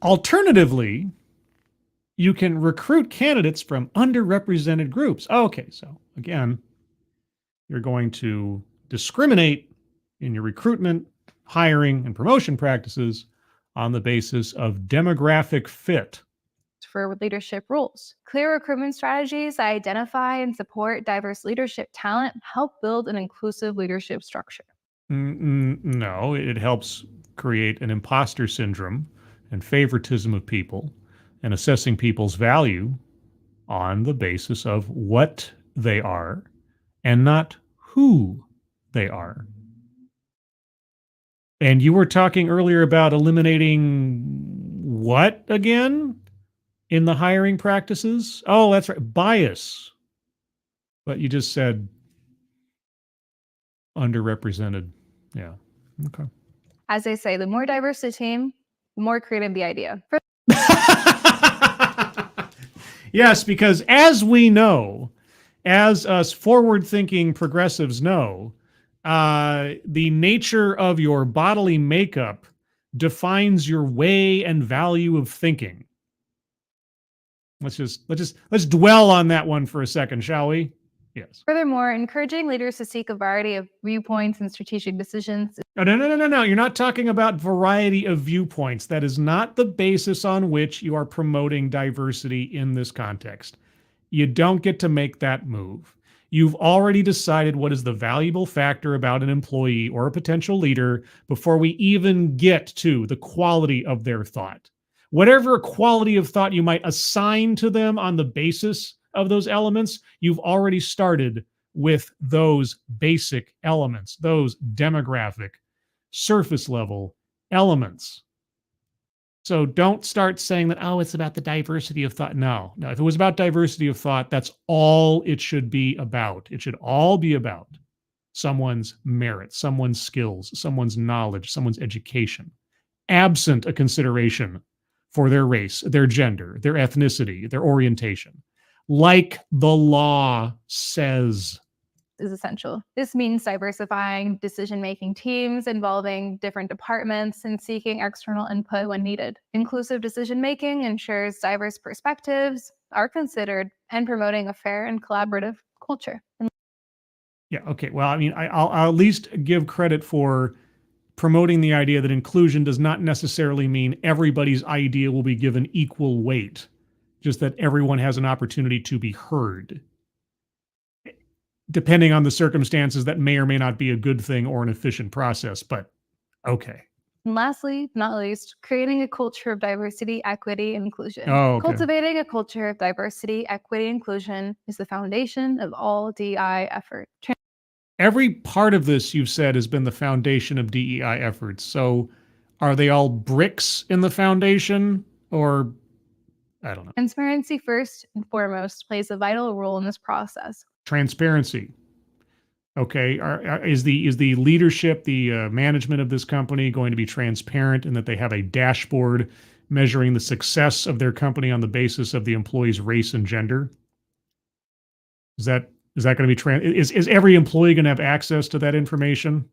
Alternatively, you can recruit candidates from underrepresented groups. Okay, so again, you're going to discriminate in your recruitment, hiring, and promotion practices on the basis of demographic fit. For leadership roles. Clear recruitment strategies that identify and support diverse leadership talent help build an inclusive leadership structure. No, it helps create an imposter syndrome and favoritism of people and assessing people's value on the basis of what they are and not who they are. And you were talking earlier about eliminating what again in the hiring practices? Oh, that's right, bias. But you just said underrepresented. Yeah, okay. As they say, the more diverse the team, the more creative the idea. Yes, because as we know, as us forward-thinking progressives know, the nature of your bodily makeup defines your way and value of thinking. Let's dwell on that one for a second, shall we? Yes. Furthermore, encouraging leaders to seek a variety of viewpoints and strategic decisions. No. You're not talking about variety of viewpoints. That is not the basis on which you are promoting diversity in this context. You don't get to make that move. You've already decided what is the valuable factor about an employee or a potential leader before we even get to the quality of their thought. Whatever quality of thought you might assign to them on the basis of those elements, you've already started with those basic elements, those demographic, surface level elements. So don't start saying that, oh, it's about the diversity of thought. No, if it was about diversity of thought, that's all it should be about. It should all be about someone's merit, someone's skills, someone's knowledge, someone's education, absent a consideration for their race, their gender, their ethnicity, their orientation, like the law says. Is essential. This means diversifying decision-making teams, involving different departments, and seeking external input when needed. Inclusive decision-making ensures diverse perspectives are considered and promoting a fair and collaborative culture. Yeah, okay. Well, I mean, I'll at least give credit for promoting the idea that inclusion does not necessarily mean everybody's idea will be given equal weight, just that everyone has an opportunity to be heard. Depending on the circumstances, that may or may not be a good thing or an efficient process, but okay. And lastly, not least, creating a culture of diversity, equity, and inclusion. Oh, okay. Cultivating a culture of diversity, equity, and inclusion is the foundation of all DEI effort. Every part of this you've said has been the foundation of DEI efforts. So are they all bricks in the foundation, or I don't know? Transparency first and foremost plays a vital role in this process. Transparency. Okay, is the leadership, the management of this company going to be transparent in that they have a dashboard measuring the success of their company on the basis of the employee's race and gender? Is that going to be is every employee going to have access to that information?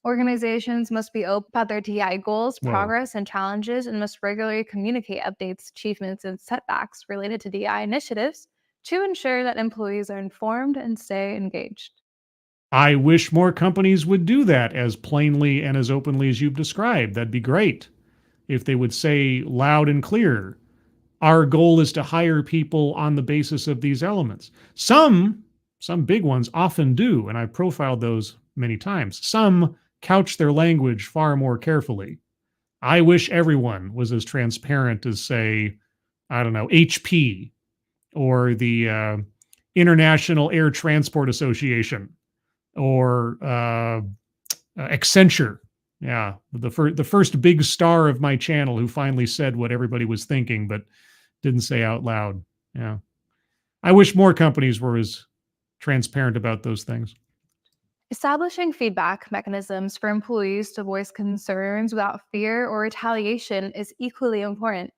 Organizations must be open about their DEI goals, progress, and challenges, and must regularly communicate updates, achievements, and setbacks related to DEI initiatives to ensure that employees are informed and stay engaged. I wish more companies would do that as plainly and as openly as you've described. That'd be great. If they would say loud and clear, our goal is to hire people on the basis of these elements. Some big ones often do, and I've profiled those many times. Some couch their language far more carefully. I wish everyone was as transparent as, say, I don't know, HP or the International Air Transport Association or Accenture. Yeah, the first big star of my channel who finally said what everybody was thinking but didn't say out loud. Yeah, I wish more companies were as transparent about those things. Establishing feedback mechanisms for employees to voice concerns without fear or retaliation is equally important.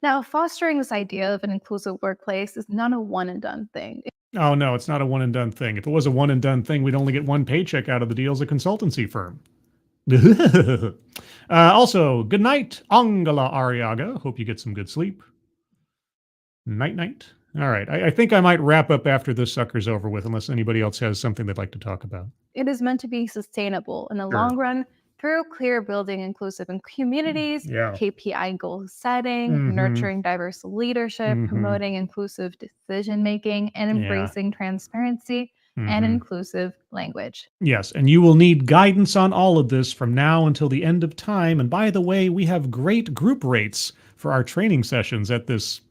Now, fostering this idea of an inclusive workplace is not a one-and-done thing. Oh, no, it's not a one-and-done thing. If it was a one-and-done thing, we'd only get one paycheck out of the deal as a consultancy firm. Also, good night, Angela Ariaga. Hope you get some good sleep. Night-night. All right. I think I might wrap up after this sucker's over with, unless anybody else has something they'd like to talk about. It is meant to be sustainable in the long run through clear building inclusive communities, KPI goal setting, nurturing diverse leadership, promoting inclusive decision-making, and embracing transparency and inclusive language. Yes, and you will need guidance on all of this from now until the end of time. And by the way, we have great group rates for our training sessions at this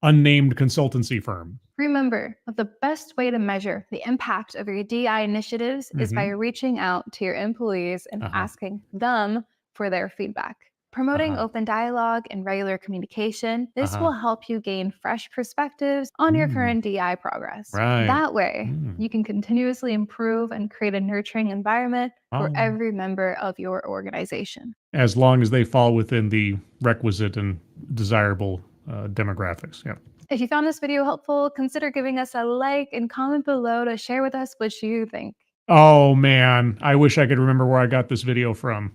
unnamed consultancy firm. Remember, the best way to measure the impact of your DEI initiatives is by reaching out to your employees and asking them for their feedback. Promoting open dialogue and regular communication, this will help you gain fresh perspectives on your current DEI progress. That way, you can continuously improve and create a nurturing environment for every member of your organization. As long as they fall within the requisite and desirable demographics. Yeah. If you found this video helpful, consider giving us a like and comment below to share with us what you think. Oh man, I wish I could remember where I got this video from.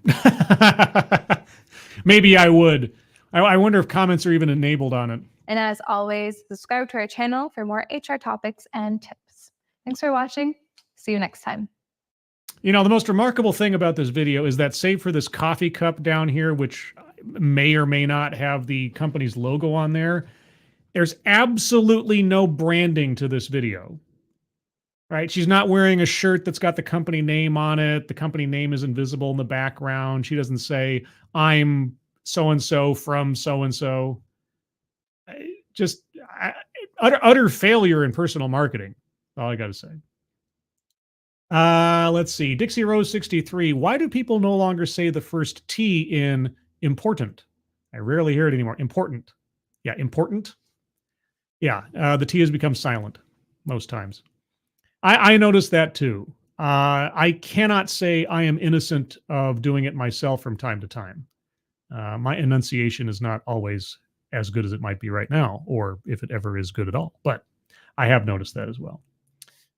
Maybe I would. I wonder if comments are even enabled on it. And as always, subscribe to our channel for more HR topics and tips. Thanks for watching. See you next time. You know, the most remarkable thing about this video is that save for this coffee cup down here, which may or may not have the company's logo on there, there's absolutely no branding to this video. Right? She's not wearing a shirt that's got the company name on it. The company name is invisible in the background. She doesn't say, I'm so-and-so from so-and-so. Just utter failure in personal marketing. All I got to say. Let's see. Dixie Rose 63. Why do people no longer say the first T in important? I rarely hear it anymore. Important. Yeah, important. Yeah, the T has become silent most times. I noticed that too. I cannot say I am innocent of doing it myself from time to time. My enunciation is not always as good as it might be right now, or if it ever is good at all. But I have noticed that as well.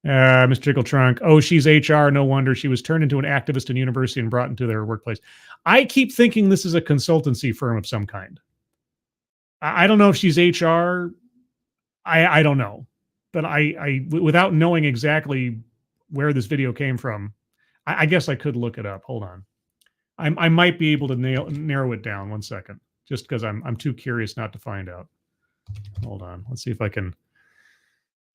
Mr. Tickle Trunk. Oh, she's HR. No wonder she was turned into an activist in university and brought into their workplace. I keep thinking this is a consultancy firm of some kind. I don't know if she's HR. I don't know. But I without knowing exactly where this video came from, I guess I could look it up. Hold on. I might be able to narrow it down. 1 second. Just because I'm too curious not to find out. Hold on. Let's see if I can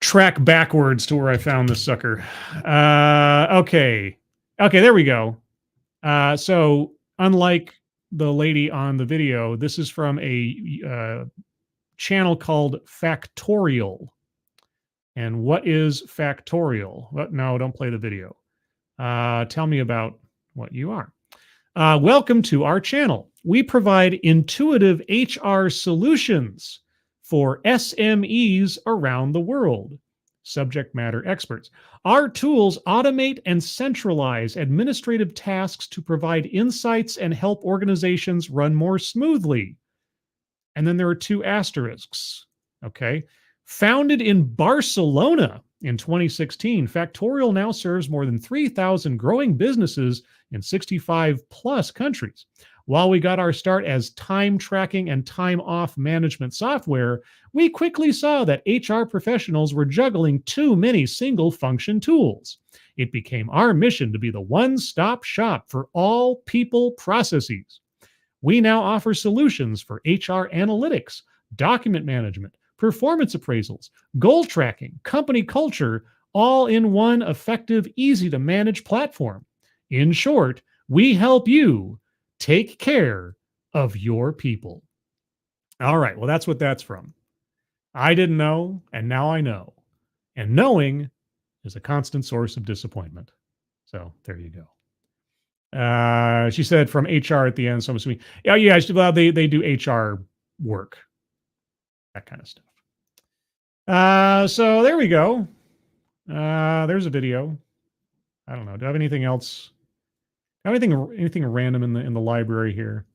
track backwards to where I found this sucker. Okay, there we go. So unlike the lady on the video, this is from a channel called Factorial. And what is Factorial? No, don't play the video. Tell me about what you are. Welcome to our channel. We provide intuitive HR solutions for SMEs around the world, subject matter experts. Our tools automate and centralize administrative tasks to provide insights and help organizations run more smoothly. And then there are 2 asterisks, okay? Founded in Barcelona in 2016, Factorial now serves more than 3,000 growing businesses in 65 plus countries. While we got our start as time tracking and time off management software, we quickly saw that HR professionals were juggling too many single function tools. It became our mission to be the one-stop shop for all people processes. We now offer solutions for HR analytics, document management, performance appraisals, goal tracking, company culture, all in one effective, easy to manage platform. In short, we help you take care of your people. All right, well, that's what that's from. I didn't know, and now I know. And knowing is a constant source of disappointment. So there you go. She said from HR at the end, so I'm assuming, yeah, they do HR work, that kind of stuff. So there we go. There's a video. I don't know. Do I have anything else? Anything random in the library here?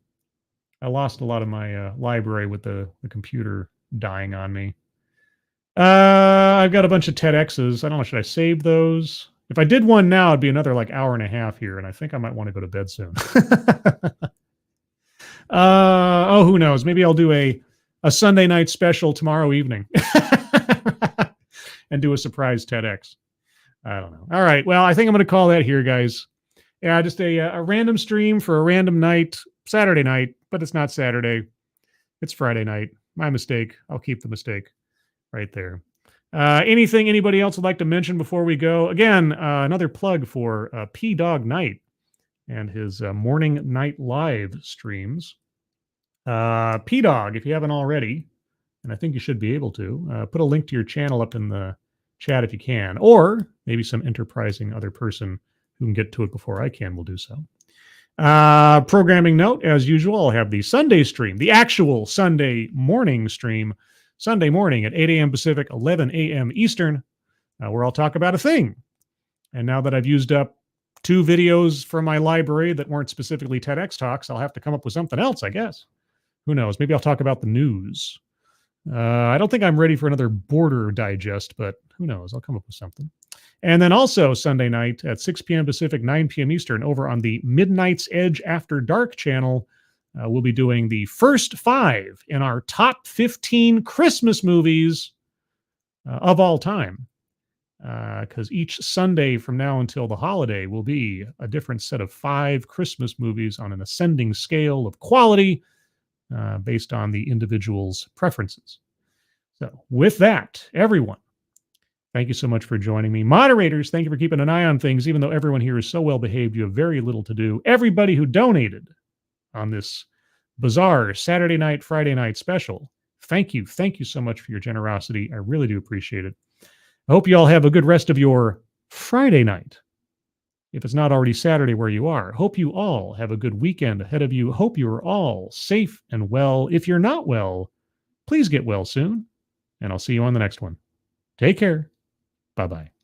I lost a lot of my library with the computer dying on me. I've got a bunch of TEDx's. I don't know. Should I save those? If I did one now, it'd be another like hour and a half here, and I think I might want to go to bed soon. Who knows? Maybe I'll do a Sunday night special tomorrow evening and do a surprise TEDx. I don't know. All right. Well, I think I'm going to call that here, guys. Yeah, just a random stream for a random night, Saturday night, but it's not Saturday. It's Friday night. My mistake. I'll keep the mistake right there. Anything anybody else would like to mention before we go? Again, another plug for P-Dog Night and his morning night live streams. P-Dog, if you haven't already, and I think you should be able to, put a link to your channel up in the chat if you can, or maybe some enterprising other person who can get to it before I can will do so. Programming note, as usual, I'll have the Sunday stream, the actual Sunday morning stream, Sunday morning at 8 a.m. Pacific, 11 a.m. Eastern, where I'll talk about a thing. And now that I've used up 2 videos from my library that weren't specifically TEDx talks, I'll have to come up with something else, I guess. Who knows? Maybe I'll talk about the news. I don't think I'm ready for another border digest, but who knows? I'll come up with something. And then also Sunday night at 6 p.m. Pacific, 9 p.m. Eastern, over on the Midnight's Edge After Dark channel, We'll be doing the first 5 in our top 15 Christmas movies of all time. Because each Sunday from now until the holiday will be a different set of 5 Christmas movies on an ascending scale of quality based on the individual's preferences. So with that, everyone, thank you so much for joining me. Moderators, thank you for keeping an eye on things. Even though everyone here is so well behaved, you have very little to do. Everybody who donated on this bizarre Saturday night, Friday night special, thank you. Thank you so much for your generosity. I really do appreciate it. I hope you all have a good rest of your Friday night. If it's not already Saturday where you are, hope you all have a good weekend ahead of you. Hope you are all safe and well. If you're not well, please get well soon, and I'll see you on the next one. Take care. Bye-bye.